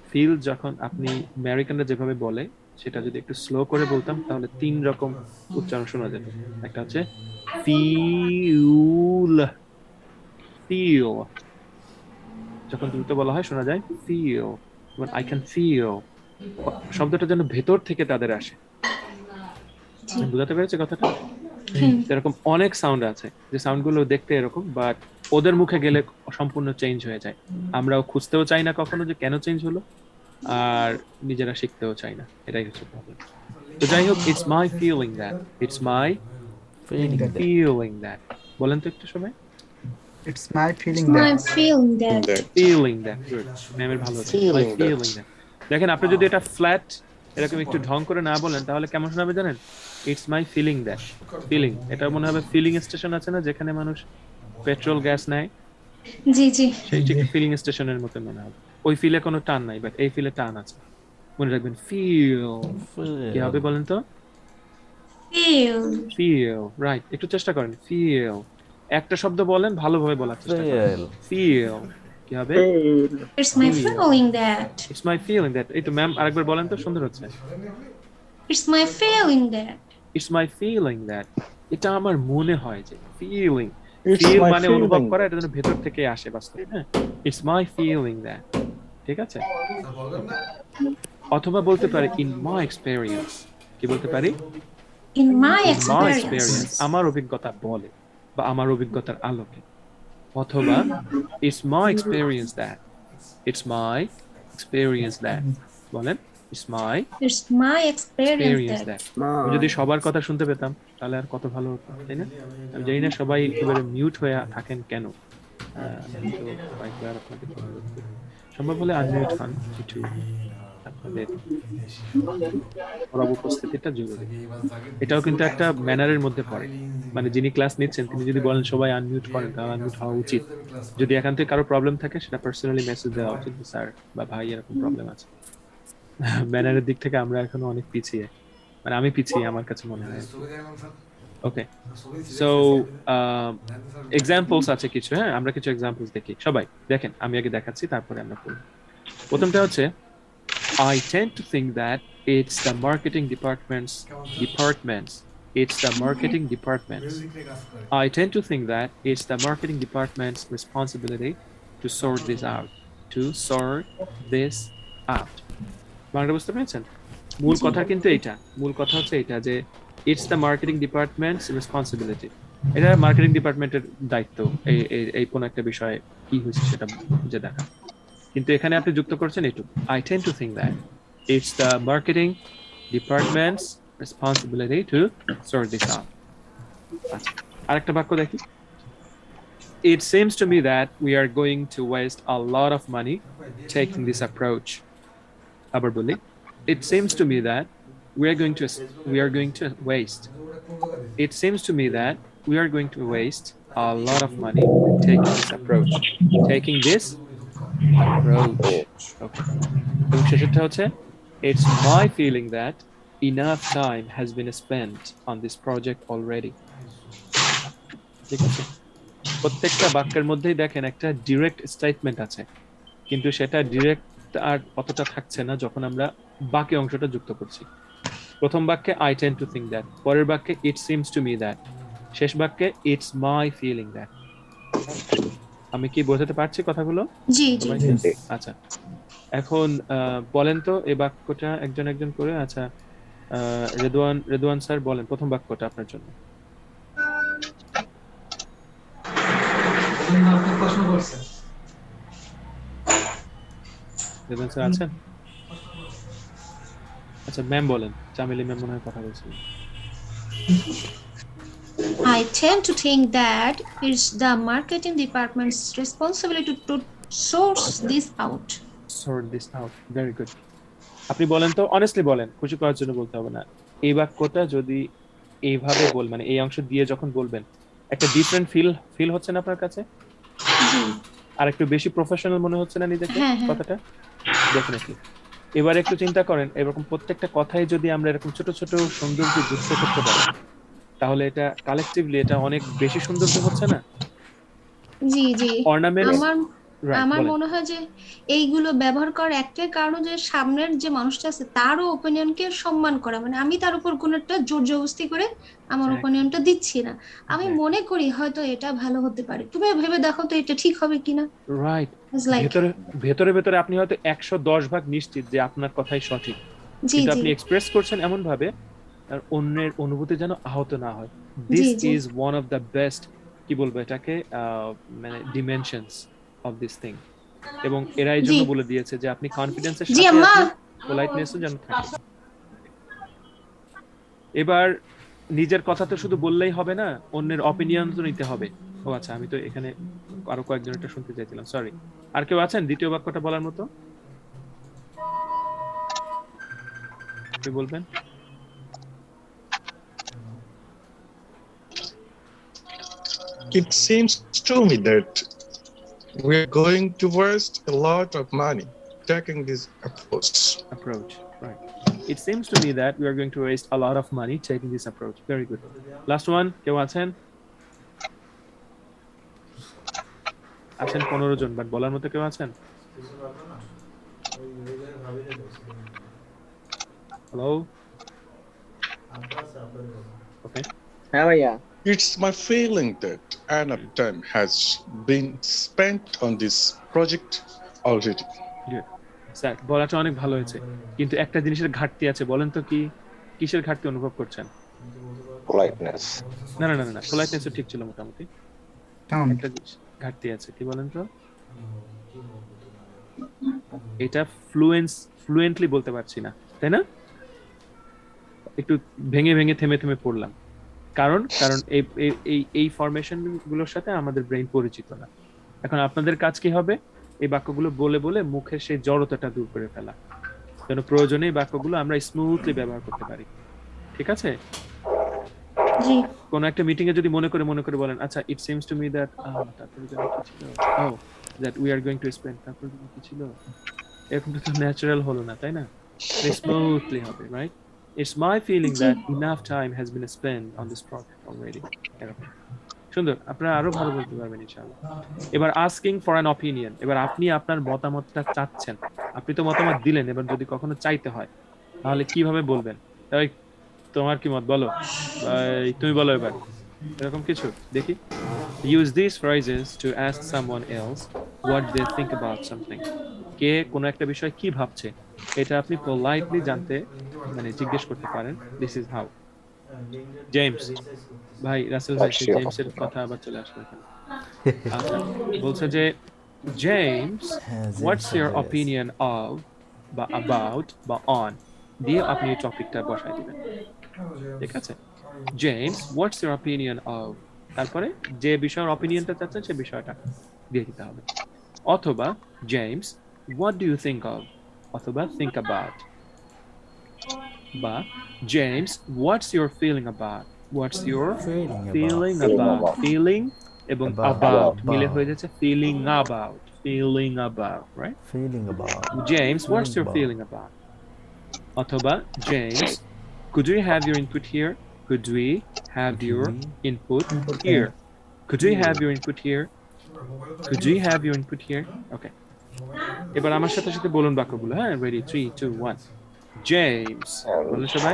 ফিল যখন আপনি আমেরিকানরা যেভাবে বলে সেটা যদি একটু স্লো করে বলতাম তাহলে 3 রকম উচ্চারণ শোনা যেত। একটা হচ্ছে ফিউল, ফিল যখন দ্রুত বলা হয় শোনা যায় ফিল। আই ক্যান ফিল শব্দটা যেন ভেতর থেকে তাদের আসে। জি। বুঝাতে পেরেছে কথাটা? হুম। এরকম অনেক সাউন্ড আছে যে সাউন্ডগুলো দেখতে এরকম, বাট ওদের মুখে গেলে সম্পূর্ণ চেঞ্জ হয়ে যায়। আমরাও খুঁজতেও চাই না কখনো যে কেন চেঞ্জ হলো, আর নিজেরা শিখতেও চাই না। এটাই হচ্ছে প্রবলেম। তো যাই হোক, it's my feeling that, it's my feeling that. Feeling that. বলেন তো একটু সবাই, It's my feeling My that. feeling that. Feeling that. Good, ম্যামের ভালো আছে, মাই ফিলিং দ্যাট। দেখেন আপনি যদি এটা ফ্ল্যাট এরকম একটু ঢং করে না বলেন তাহলে কেমন শোনাবে জানেন? It's my feeling that. Feeling, এটা মনে হবে ফিলিং স্টেশন আছে না যেখানে মানুষ পেট্রোল গ্যাস নেয়, জি জি। সেই ঠিক ফিলিং স্টেশনের মতো মনে হবে। ওই ফিলে কোনো টান নাই, বাট এই ফিলে টান আছে। মনে রাখবেন ফিল। কি হবে বলেন তো? Feel. Feel, right. একটু চেষ্টা করেন, ফিল। একটা শব্দ বলেন, ভালোভাবে বলার চেষ্টা করেন। Feel feel. কি হবে? It's my Feel. feeling that. It's my feeling that. এই তো ম্যাম, আরেকবার বলেন তো, সুন্দর হচ্ছে। It's my feeling that. It's my feeling that. এটা আমার মনে হয় যে। ফিলিং, It's ফিল my মানে অনুভব feeling. করা, এটা যেন ভেতর থেকে আসে বাস্তবে। হ্যাঁ, ইটস মাই ফিলিং দ্যাট। ঠিক আছে? অথবা বলতে পারি ইন মাই এক্সপেরিয়েন্স। কি বলতে পারি? In my my experience. Experience, আমার অভিজ্ঞতা বলে বা আমার অভিজ্ঞতার আলোকে। অথবা it's my experience that, it's my experience that. বলেন, it's my It's my experience experience that. That. আমি যদি সবার কথা শুনতে পেতাম তাহলে আর কত ভালো হতো, তাই না? আমি জানি না সবাই একেবারে মিউট হয়ে থাকেন কেন। আমি তো কয়েকবার আপনাদের অনুরোধ করি, সম্ভব হলে আনমিউট হন, একটু আপনাদের উপস্থিতিটা জরুরি। এটাও কিন্তু একটা ম্যানারের মধ্যে পড়ে। মানে যিনি ক্লাস নিচ্ছেন তিনি যদি বলেন সবাই আনমিউট করেন, তাহলে আনমিউট হওয়া উচিত। যদি এখান থেকে কারো প্রবলেম থাকে সেটা পার্সোনালি মেসেজ দেওয়া উচিত, স্যার বা ভাই এরকম প্রবলেম আছে। ম্যানারের দিক থেকে আমরা এখনো অনেক পিছিয়ে, মানে আমি পিছিয়ে আমার কাছে মনে হয়। ওকে, সো এক্সাম্পলস আছে কিছু। হ্যাঁ, আমরা কিছু এক্সাম্পলস দেখি। সবাই দেখেন, আমি আগে দেখাচ্ছি তারপরে আমরা পড়ব। প্রথমটা হচ্ছে I tend to think that it's the marketing departments. It's the marketing departments. I tend to think that it's the marketing department's responsibility to sort this out. To sort this out. Bangla বুঝতে পেরেছেন? মূল কথা কিন্তু এইটা, মূল কথা হচ্ছে এইটা যে it's the marketing departments responsibility. এটা মার্কেটিং ডিপার্টমেন্টের দায়িত্ব এই কোন একটা বিষয়ে কি হয়েছে সেটা বুঝে দেখা। কিন্তু এখানে আপনি যুক্ত করছেন এইটুকু, I tend to think that it's the marketing departments responsibility to sort this out. আচ্ছা, আরেকটা বাক্য দেখি। It seems to me that we are going to waste a lot of money taking this approach. আবার বলি, it seems to me that we are going to waste. It seems to me that we are going to waste a lot of money taking this approach. Taking this approach. Okay. এবং শেষেরটা হচ্ছে, it's my feeling that enough time has been spent on this project already. ঠিক আছে, প্রত্যেকটা বাক্যের মধ্যেই দেখেন একটা direct statement আছে, কিন্তু সেটা ডিরেক্ট আর অতটা থাকছে না যখন আমরা বাকি অংশটা যুক্ত করছি। প্রথম বাক্যে I tend to think that, পরের বাক্যে ইট সিমস টু মি দ্যাট, শেষ বাক্যে ইটস মাই ফিলিং দ্যাট। আমি কি বোঝাতে পারছি কথাগুলো? জি জি সবাইকে? আচ্ছা, এখন বলেন তো এই বাক্যটা একজন একজন করে। আচ্ছা, রেদওয়ান স্যার বলেন প্রথম বাক্যটা আপনার জন্য। রেদওয়ান স্যার আছেন? আচ্ছা, ম্যাম বলেন। চামেলি ম্যাম মনে হয় কথা বলছিলেন। I tend to think that it's the marketing department's responsibility to source this out. Sort this out. Very good. আপনি বলেন তো, অনেস্টলি বলেন, খুশি করার জন্য বলতে হবে না। এই বাক্যটা যদি এইভাবে মানে এই অংশ দিয়ে যখন বলবেন, একটা ডিফারেন্ট ফিল হচ্ছে না আপনার কাছে? জি আর একটু বেশি প্রফেশনাল মনে হচ্ছে না নিজেকে হ্যাঁ, হ্যাঁ। কথাটা? ডেফিনেটলি। এবার একটু চিন্তা করেন, এরকম প্রত্যেকটা কথাই যদি আমরা এরকম ছোট ছোট সৌন্দর্য যুক্ত করতে পারি, তাহলে এটা কালেকটিভলি এটা অনেক বেশি সৌন্দর্য হচ্ছে না? জি জি অর্নামেন্টস, আমার মনে হয় যে এইগুলো ব্যবহার করার একটাই কারণ যে সামনের যে মানুষটা আছে তারও ওপিনিয়নকে সম্মান করা, মানে আমি তার উপর কোনো একটা জোর জবরদস্তি করে আমার Exactly. ওপিনিয়নটা দিচ্ছি না, আমি Exactly. মনে করি হয়তো এটা ভালো হতে পারে, তুমি ভেবে দেখো তো এটা ঠিক হবে কিনা। রাইট। It's like, ভেতরে আপনি হয়তো 110 ভাগ নিশ্চিত যে আপনার কথাই সঠিক, জি কিন্তু জি আপনি এক্সপ্রেস করছেন এমন ভাবে আর অন্যের অনুভূতি যেন আহত না হয়। জি, দিস জি। Is one of the best, কি বলবো এটাকে, মানে ডিমেনশনস অফ দিস থিং। এবং এরা এই জন্য জি। বলে দিয়েছে যে আপনি কনফিডেন্সের জি সাথে আম্মা। পোলাইটনেসও যেন থাকে। এবার নিজের কথা তো শুধু বললেই হবে না, অন্যের অপিনিয়ন তো নিতে হবে। ও আচ্ছা, আমি তো এখানে আরো কয়েকজন এটা শুনতে চাইছিলাম, সরি। আর কেউ আছেন দ্বিতীয় বাক্যটা বলার মতো? কি বলবেন? It seems to me that we're going to waste a lot of money taking this approach. Right. It seems to me that we are going to waste a lot of money taking this approach. Very good. Last one, কেউ আছেন? আছেন 15 জন, but বলার মতো কেউ আছেন? Hello? Okay. হ্যাঁ ভাইয়া, It's my feeling that enough time has been spent on this project already. Good. Sir, বলাটা অনেক ভালো হয়েছে, কিন্তু একটা জিনিসের ঘাটতি আছে। বলেন তো কি, কিসের ঘাটতি অনুভব করছেন? politeness. না, পোলাইটনেস ঠিক ছিল মোটামুটি। কেমন? একটা জিনিস ঘাটতি আছে, কি বলেন তো? এটা ফ্লুয়েন্টলি বলতে পারছি না, তাই না? একটু ভেঙে থেমে পড়লাম, কারণ এই ফরমেশন গুলোর সাথে আমাদের ব্রেইন পরিচিত না। এখন আপনাদের কাজ কি হবে? এই বাক্যগুলো বলে মুখের সেই জড়তাটা দূর করে ফেলা, যেন প্রয়োজনে এই বাক্যগুলো আমরা স্মুথলি ব্যবহার করতে পারি। ঠিক আছে? জি কোন একটা মিটিং এ যদি মনে করে বলেন, আচ্ছা, ইট সিমস টু মি দ্যাট, তারপরে যেন কি ছিল, that we are going to spend, তারপরে যেন কি ছিল, এরকম তো ন্যাচারাল হলো না, তাই না? স্মুথলি হবে, right? It's my feeling that enough time has been spent on this project already. এরকম সুন্দর, আপনারা আরো ভালো বলতে পারবেন ইনশাআল্লাহ। এবার asking for an opinion, এবার আপনি আপনার মতামতটা চাচ্ছেন, আপনি তো মতামত দিলেন, এবার যদি কখনো চাইতে হয় তাহলে কিভাবে বলবেন? তাই তোমার কি মত বলো, তুমি বলো এবার, এরকম কিছু দেখি। Use these phrases to ask someone else what they think about something. কে কোনো একটা বিষয় কি ভাবছে এটা আপনি পোলাইটলি জানতে মানে জিজ্ঞেস করতে পারেন। This is how. জেমস ভাই, রাসেল ভাই, সেই জেমসের কথা আবার চলে আসলো এখানে। আচ্ছা, বলছে যে James, what's your opinion of বা অ্যাবাউট বা অন দিয়ে আপনি এই টপিকটা বসাই দিবেন। ঠিক আছে? James, what's your opinion of, তারপরে যে বিষয়ের অপিনিয়নটা চাচ্ছেন সে বিষয়টা দিয়ে দিতে হবে। অথবা James, what do you think of, অথবা থিঙ্ক অ্যাবাউট। বা James, what's your feeling about, what's your feeling about. Feeling এবং অ্যাবাউট মিলে হয়ে যাচ্ছে feeling about, feeling about, right? Feeling about. James, what's your about. feeling about? অথবা James, could we have your input here? Could we have your input here? Could we have your input here? Could we have your input here? Okay. এবার আমার সাথে সাথে বলুন বাক্যগুলো, হ্যাঁ? Ready, 3, 2, 1. James. বলুন সবাই।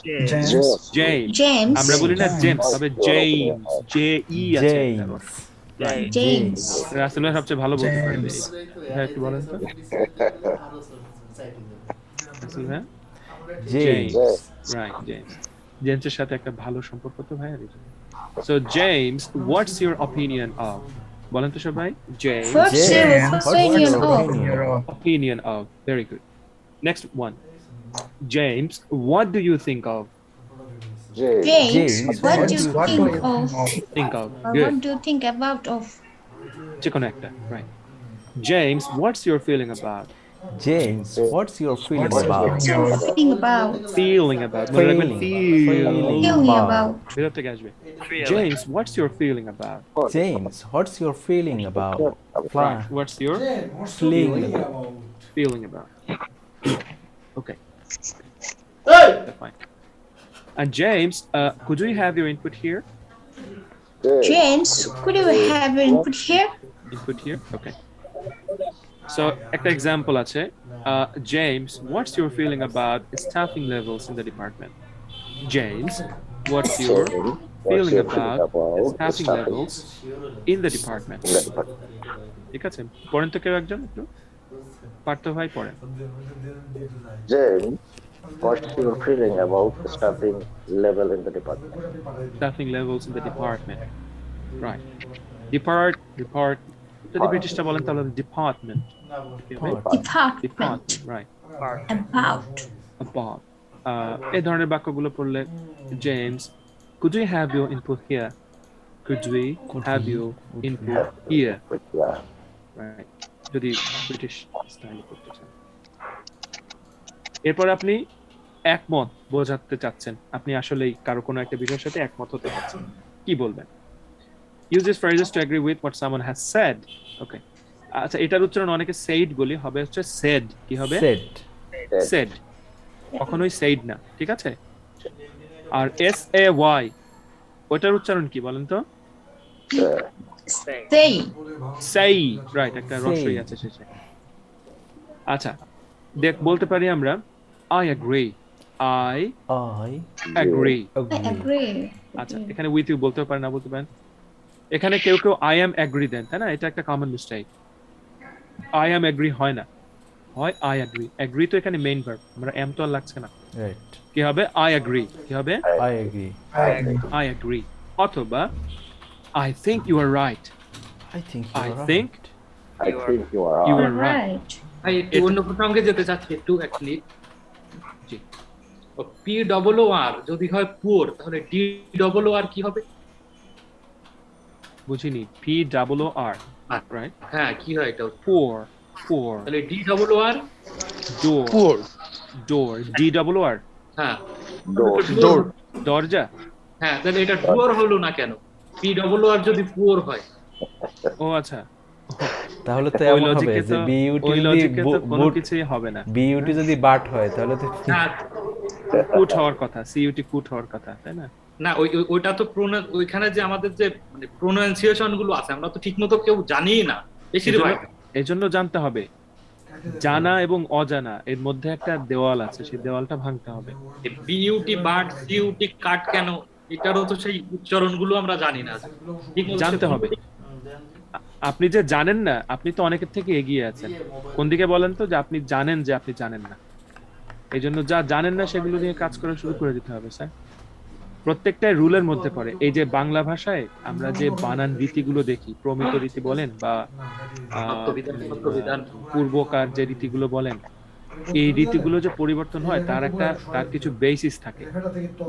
James. James. James. আমরা বলি না জেমস, তবে জেমস, জে ই আছে। James. James. রাসেল ভাই সবচেয়ে ভালো বলতে পারবে। James. হ্যাঁ, একটু বলেন তো। রাসেল ভাই? James. Right, James. জেমসের সাথে একটা ভালো সম্পর্ক তো ভাই। So James, what's your opinion of? বলেন তো সবাই। James, What's your James, opinion what's your of? opinion? opinion of. Very good. Next one. James, what do you think of? James, James, what do you What do think you of? Think of. Or Good. what do you think about of? Chicken actor. Right. James, what's your feeling about? James, what's your feeling What's about? your feeling Feeling about. Feeling about. মনে রাখবেন, Feeling about. বিরত থেকে আসবে। James, what's your feeling about? James, what's your feeling about? Right. What's your Feeling. feeling about? Okay. That's fine. And James, could we have your input here? James, could you have your input here? Input here. Okay. So, একটা example আছে. James, what's your feeling about staffing levels in the department? James, what's your feeling about staffing levels in the department? ঠিক আছে, পড়েন তো কেউ একজন একটু, পার্থ ভাই পড়েন। James, what's your feeling about staffing level in the department? Staffing levels in the department. Right. Depart. যদি ব্রিটিশটা বলেন তাহলে department. Department. Right. About. About. এই ধরনের বাক্যগুলো পড়লে James, could we have your input here? Could we have your input here? Yeah. Right. যদি British স্টাইলে করতে চান। এরপর আপনি একমত বোঝাতে চাচ্ছেন, আপনি আসলেই কারো কোনো একটা বিষয়ের সাথে একমত হতে চাচ্ছেন, কি বলবেন? Use these phrases to agree with what someone has said. Okay. আচ্ছা, এটার উচ্চারণ অনেকে said বলি, হবে হচ্ছে said। কি হবে? Said. said, কখনোই said না, ঠিক আছে? আর say, ওটার উচ্চারণ কি বলেন তো? Say. say, রাইট, একটা Say. রস্বই আছে শেষে। আচ্ছা, বলতে পারি আমরা I agree. I I agree. I agree. agree. আচ্ছা, এখানে with you বলতে পারেন, না বলতে পারেন। এখানে কেউ কেউ I am agree দেন, তাই না? এটা একটা common mistake. I am agree হয় না, হয় I agree. agree তো এখানে মেইন ভার্ব, আমরা am তো আর লাগছে না। Right. কি হবে? I agree। কি হবে? I agree. I agree. I agree. অথবা I think you are right. I think I you're think right. I think you are you right. are right. ভাই একটু অন্য প্রসঙ্গে যেতে চাচ্ছি একটু এক মিনিট। জি। POOR যদি হয় পুয়ার, তাহলে DOOR কি হবে? বুঝিনি। POOR, right? হ্যাঁ, কি হয় এটা? Poor. তাহলে DOOR। Door. Poor. Door. DOOR. হ্যাঁ, Door. দরজা। হ্যাঁ, তাহলে এটা ডুয়ার হলো না কেন? POOR যদি পুয়ার হয়। ও আচ্ছা, তাহলে তো ওই এমন হবে লজিকে যে তো বিউটি ওই যদি লজিকে তো কোনো বুট কিছুই হবে না। বিউটি যদি বাট হয় তাহলে তো হ্যাঁ, কুট হওয়ার কথা, CUT কুট হওয়ার কথা, তাই না? না, ওইটা তো ওইখানে যে আমাদের যে মানে প্রোনাউন্সিয়েশন গুলো আছে, আমরা তো ঠিকমতো কেউ জানিই না বেশিরভাগ। এজন্য জানতে হবে, জানা এবং অজানা এর মধ্যে একটা দেওয়াল আছে, সেই দেওয়ালটা ভাঙতে হবে। বিউটি বাট, সিউটি কাট কেন, এটারও তো সেই উচ্চারণ গুলো আমরা জানি না। জানতে হবে। আপনি যে জানেন না, আপনি তো অনেকের থেকে এগিয়ে আছেন। কোন দিকে বলেন তো, যে আপনি জানেন যে আপনি জানেন না। এই জন্য যা জানেন না সেগুলো নিয়ে কাজ করা শুরু করে দিতে হবে স্যার। প্রত্যেকটাই রুলের মধ্যে পড়ে। এই যে বাংলা ভাষায় আমরা যে বানান রীতিগুলো দেখি, প্রমিত রীতি বলেন বা সত্যবিধান। পূর্বকার যে রীতিগুলো বলেন, এই রীতিগুলো যে পরিবর্তন হয় তার কিছু বেসিস থাকে।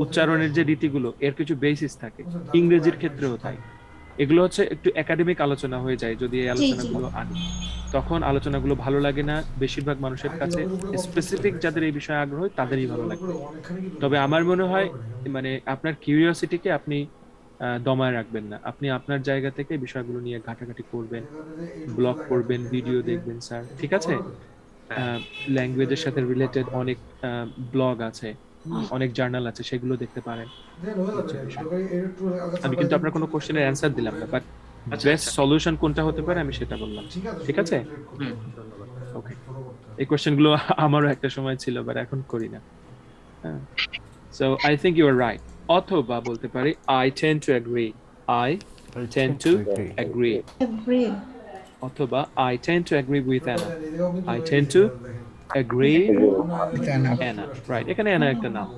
উচ্চারণের যে রীতিগুলো এর কিছু বেসিস থাকে, ইংরেজির ক্ষেত্রেও তাই। এগুলো হচ্ছে একটু একাডেমিক আলোচনা হয়ে যায় যদি এই আলোচনাগুলো আনি, তখন আলোচনাগুলো ভালো লাগে না বেশিরভাগ মানুষের কাছে। স্পেসিফিক যাদের এই বিষয়ে আগ্রহ তাদেরই ভালো লাগবে। তবে আমার মনে হয় মানে আপনার কিউরিওসিটিকে আপনি দমায় রাখবেন না, আপনি আপনার জায়গা থেকে বিষয়গুলো নিয়ে ঘাটাঘাটি করবেন, ব্লগ করবেন, ভিডিও দেখবেন স্যার, ঠিক আছে? ল্যাঙ্গুয়েজের সাথে রিলেটেড অনেক ব্লগ আছে, অনেক জার্নাল আছে, সেগুলো দেখতে পারেন। আমি কিন্তু আপনার কোনো কোশ্চেনের অ্যান্সার দিলাম না, বাট বেস্ট সলিউশন কোনটা হতে পারে আমি সেটা বললাম, ঠিক আছে? ওকে, এই কোশ্চেনগুলো আমারও একটা সময় ছিল, বাট এখন করি না। So I think you are right. অথবা বলতে পারি I tend to agree, I tend to agree. Agree. অথবা I tend to agree with Anna, I tend to agree with Anna. Anna, right? এখানে Anna একটা নাম।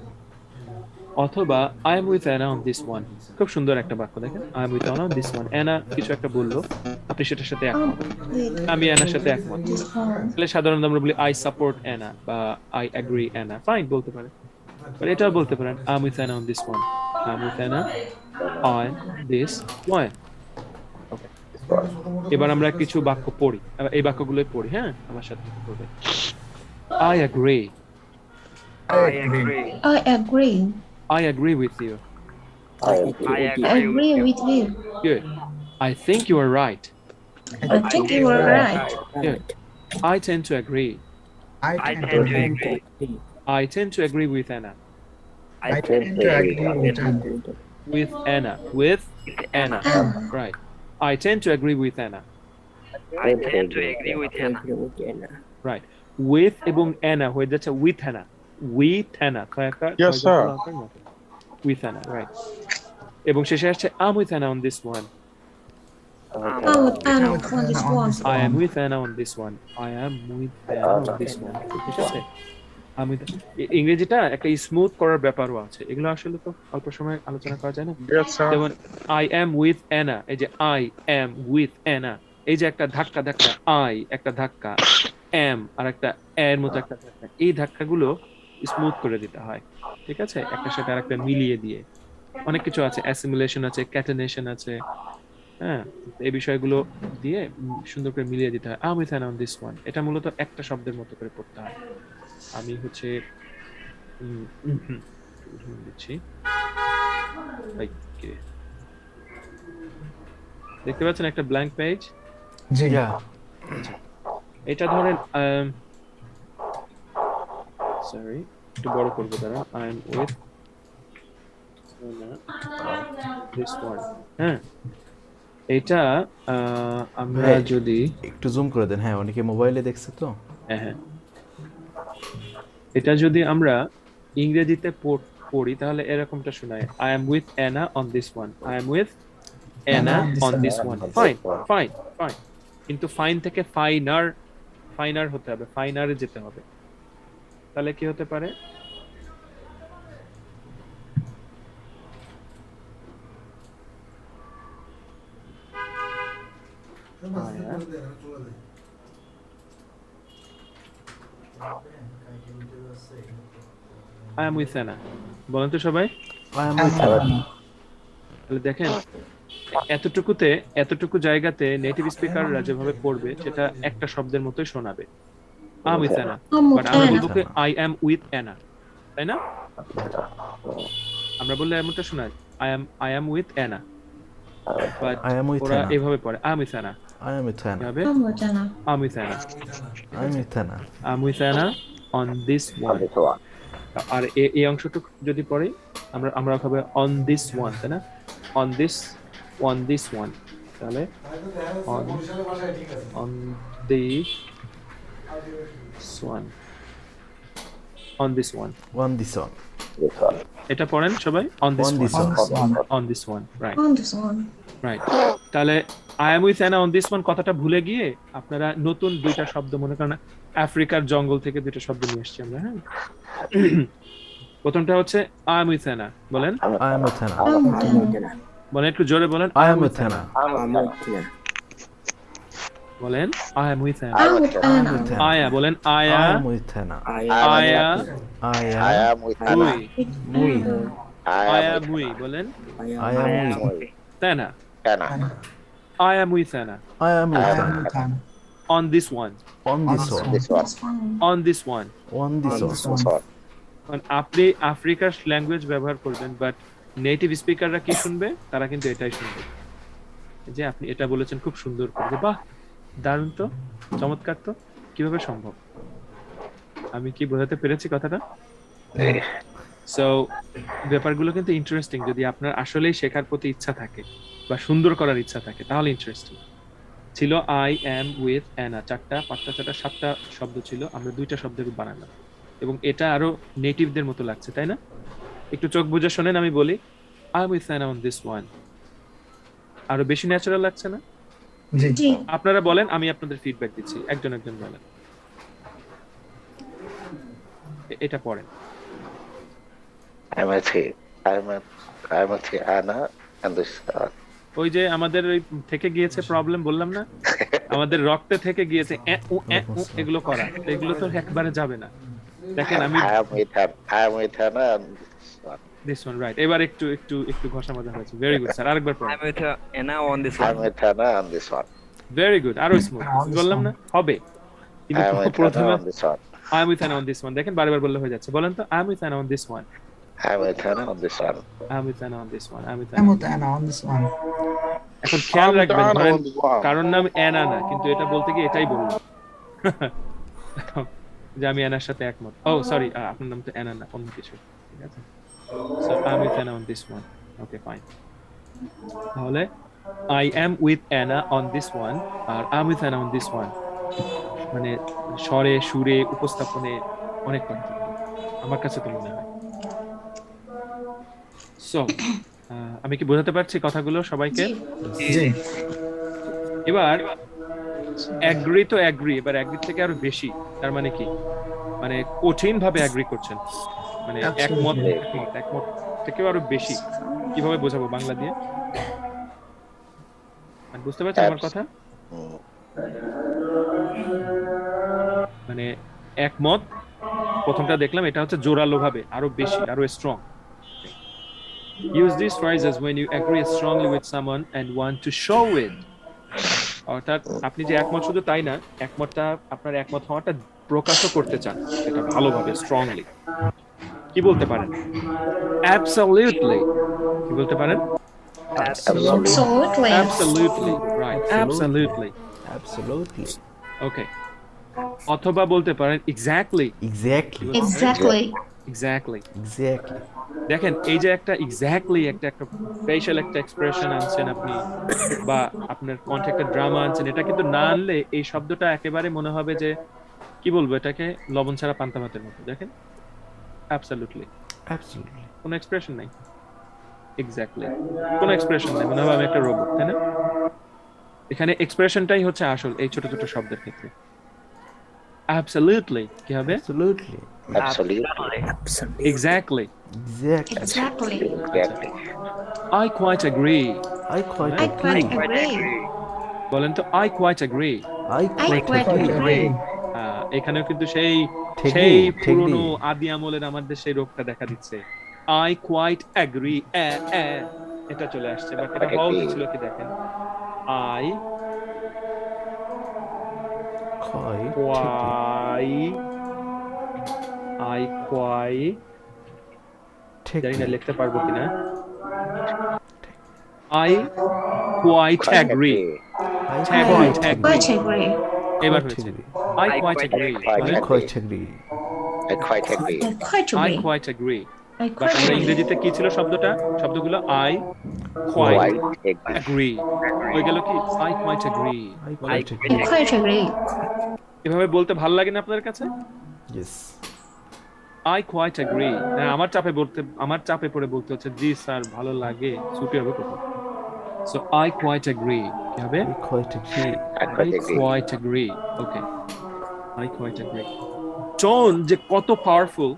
অথবা I am with Anna on this one, খুব সুন্দর একটা বাক্য দেখেন, I am with Anna on this one. Anna কিছু একটা বললো, আপনি সেটার সাথে একমত, আমি Annaর সাথে একমত। তাহলে সাধারণত আমরা বলি I support Anna বা I agree Anna, ফাইন বলতে পারেন। বাট এটাও বলতে পারেন I am with Anna on this one, I am with Anna on this one. এবার আমরা কিছু বাক্য পড়ি, এই বাক্যগুলোই পড়ি, হ্যাঁ আমার সাথে পড়বে। I agree, I agree. I agree. I agree with you, I I agree agree with you. good, I think you are right, I think you are right. good, I tend to agree, I I tend tend to to agree. I tend to agree with Anna, I tend to agree with Anna. with Anna, with Anna, right, I tend to agree with Anna, I tend to agree with Anna. right, with এবং Anna হয়ে যাচ্ছে with Anna, with Anna, Yes, sir. with Anna, right, এবং শেষে আসছে I'm with Anna on this one, I'm with Anna on this one. I am with Anna on this one, I am with Anna on this one, ঠিক আছে? আমি ইংরেজিটা একটা smooth করার ব্যাপারও আছে, এগুলো আসলে তো অল্প সময় আলোচনা করা যায় না। Yes, sir. যেমন I am with Anna, এই যে I am with Anna, এই যে একটা ধাক্কা ধাক্কা, I একটা ধাক্কা, am আর একটা এর মতো একটা ধাক্কা, এই ধাক্কাগুলো স্মুথ করে দিতে হয়, ঠিক আছে? একটা সাথে আরেকটা মিলিয়ে দিয়ে। অনেক কিছু আছে, অ্যাসিমিলেশন আছে, ক্যাটেনেশন আছে, হ্যাঁ, এই বিষয়গুলো দিয়ে সুন্দর করে মিলিয়ে দিতে হয়। I'm with Anna on this one, এটা মূলত একটা শব্দের মতো করে পড়তে হয়। আমি হচ্ছে দিচ্ছি, দেখতে পাচ্ছেন একটা ব্ল্যাঙ্ক পেজ, জি Yeah. এটা ধরেন সরি একটু বড় করবো, দাঁড়া, I am with this one, হ্যাঁ, এটা আমরা হ্যাঁ। যদি একটু জুম করে দেন, হ্যাঁ অনেকে মোবাইলে দেখছে তো। হ্যাঁ এটা যদি আমরা ইংরেজিতে পড়ি তাহলে এরকমটা শোনায় I am with Anna on this one, I am with Anna on this one, fine fine fine, কিন্তু ফাইন থেকে ফাইনার হতে হবে, ফাইনারে যেতে হবে, তাহলে কি হতে পারে? I am with Anna, বলেন তো সবাই। I am with Anna. তাহলে দেখেন এতটুকু জায়গাতে নেটিভ স্পিকাররা যেভাবে পড়বে সেটা একটা শব্দের মতোই শোনাবে, I'm with Anna, I'm with but আমরা Anna. বলবো কি I am with Anna, তাই না? আমরা বললে এমনটা শোনায় I am with Anna, but I am with ওরা Anna. এভাবে পড়ে I'm with Anna, I am with Anna. এভাবে I'm with Anna. I'm with Anna, I am with Anna. I'm with Anna on this one, this one. আর এই অংশটুকু যদি পড়ি আমরা হবে on this one, তাই না? on this one, তাহলে on this one, on this one, One this one. This one. এটা পড়েন সবাই on this On one, this one. on this one, right On this one. right, তাহলে I am with Anna on this one কথাটা ভুলে গিয়ে আপনারা নতুন দুইটা শব্দ মনে করেন আফ্রিকার জঙ্গল থেকে দুইটা শব্দ নিয়ে এসেছি আমরা, হ্যাঁ। প্রথমটা হচ্ছে I am with Anna, বলেন I am with Anna. I'm with Anna. বলেন একটু জোরে বলেন I am with Anna. বলেন I am with Anna. I'm with with Anna. Anna. Aya বলেন I Aya. am with Anna. I Aya am with Anna. Mui. Mui. I Aya am with Mui Anna. বলেন I am with Mui. Anna. Anna. I am with Anna. I am I with am Anna. with Anna. On this one. On this On one. This one. On this one. On this On one. this This one. কারণ আপনি আফ্রিকার language ব্যবহার করবেন but native স্পিকাররা কি শুনবে তারা কিন্তু এটাই শুনবে যে আপনি এটা বলেছেন খুব সুন্দর করে বাহ দারুণ তো চমৎকার তো কিভাবে সম্ভব আমি কি বোঝাতে পেরেছি কথাটা সো ব্যাপারগুলো কিন্তু ইন্টারেস্টিং যদি আপনার আসলেই শেখার প্রতি ইচ্ছা থাকে বা সুন্দর করার ইচ্ছা থাকে তাহলে ইন্টারেস্টিং ছিল আই এম উইথ অ্যানা 4টা 5টা 6টা 7টা শব্দ ছিল আমরা 2টা শব্দের বানালাম এবং এটা আরো নেটিভদের মতো লাগছে তাই না একটু চোখ বুজে শুনেন আমি বলি I am with Anna on this one আরো বেশি ন্যাচারাল লাগছে না জি জি আপনারা বলেন আমি আপনাদের ফিডব্যাক দিচ্ছি একজন একজন বলেন এটা পড়েন I'm with Anna and this one. ওই যে আমাদের ওই থেকে গিয়েছে প্রবলেম বললাম না আমাদের রক্তে থেকে গিয়েছে এগুলো করা এগুলো তো একবারে যাবে না দেখেন আমি I am with Anna and this one. This one right এবার একটু একটু একটু ঘষা মাজা হয়েছে ভেরি গুড স্যার আরেকবার পড়েন I'm with Anna on this I'm one. with Anna and this one. Very good আরো স্মুথ বললাম না হবে কিন্তু I'm with Anna প্রথমে on this one. I am with Anna on this one দেখেন বারবার বললে হয়ে যাচ্ছে বলেন তো I am with Anna on this one I'm with Anna on this one. I am with Anna on this one I am with I'm with Anna on this one. এখন খেয়াল I'm with রাখবেন Anna ধরেন on this one. কারণ নাম Anna না কিন্তু এটা বলতে গিয়ে এটাই বললাম যে আমি অ্যানার সাথে একমত ও সরি আপনার নাম তো অ্যানা না অন্য কিছু ঠিক আছে so I am with Anna on this one okay fine তাহলে I am with Anna on this one আর I am with Anna on this one মানে স্বরে সুরে উপস্থাপনে অনেক পার্থক্য আমার কাছে তো মনে হয় সো আমি কি বোঝাতে পারছি কথাগুলো সবাইকে জি এবার অ্যাগ্রি তো অ্যাগ্রি এবার অ্যাগ্রি থেকে আরো বেশি তার মানে কি মানে কঠিন ভাবে অ্যাগ্রি করছেন মানে একমত Absolutely. একমত একমত থেকেও আরো বেশি কিভাবে বোঝাবো বাংলা দিয়ে মানে বুঝতে পারছেন আমার কথা Mm. মানে একমত প্রথমটা দেখলাম এটা হচ্ছে জোরালো ভাবে আরো বেশি আরো strong use these phrases when you agree strongly with someone and want to show it অর্থাৎ আপনি যে একমত শুধু তাই না একমতটা আপনার একমত হওয়াটা প্রকাশও করতে চান এটা ভালোভাবে স্ট্রংলি কি বলতে পারেন absolutely কি বলতে পারেন absolutely absolutely right absolutely Absolutely. okay অথবা বলতে পারেন exactly Exactly. exactly exactly Exactly. দেখেন এই যে একটা এক্স্যাক্টলি একটা ফেশিয়াল একটা এক্সপ্রেশন আনছেন আপনি বা আপনার কণ্ঠে একটা ড্রামা আনছেন এটা কিন্তু না আনলে এই শব্দটা একেবারে মনে হবে যে কি বলবো এটাকে লবণ ছাড়া পান্তা ভাতের মতো দেখেন অ্যাবসলিউটলি Absolutely. কোনো এক্সপ্রেশন নাই এক্স্যাক্টলি কোনো এক্সপ্রেশন নাই মনে হবে আমি একটা রোবট তাই না এখানে এক্সপ্রেশনটাই হচ্ছে আসল এই ছোট ছোট শব্দের ক্ষেত্রে অ্যাবসলিউটলি কি হবে Absolutely. Absolutely. Exactly Exactly. exactly Exactly. I quite agree I quite I quite agree. agree বলেন তো I quite agree I I quite quite agree. agree এখানেও কিন্তু সেই ঠিক সেই নেই, ঠিক পুরনো নেই। আদি আমলের আমাদের সেই রোগটা দেখা দিচ্ছে I quite agree এটা চলে আসছে বাট এটা হওয়া উচিত ছিল কি দেখেন I Quite agree. quite ঠিক জানি না নেই। লিখতে পারবো কিনা I quite agree I quite quite quite agree. agree এবার Quite হয়েছে agree. I quite agree quite I বলেন, quite agree. I quite agree. I quite I agree quite agree I but quite আমরা agree ইংরেজিতে কি ছিল শব্দগুলো I quite Quite agree. agree হয়ে গেল কি I quite agree I বলেন, quite I agree. quite agree এভাবে বলতে ভালো লাগে না আপনাদের কাছে Yes. I quite agree হ্যাঁ, আমার চাপে পড়ে বলতে হচ্ছে জি স্যার ভালো লাগে ছুটি হবে কোথাও সো I quite agree কি হবে I quite agree. I I quite agree. quite agree okay I quite agree tone যে কত পাওয়ারফুল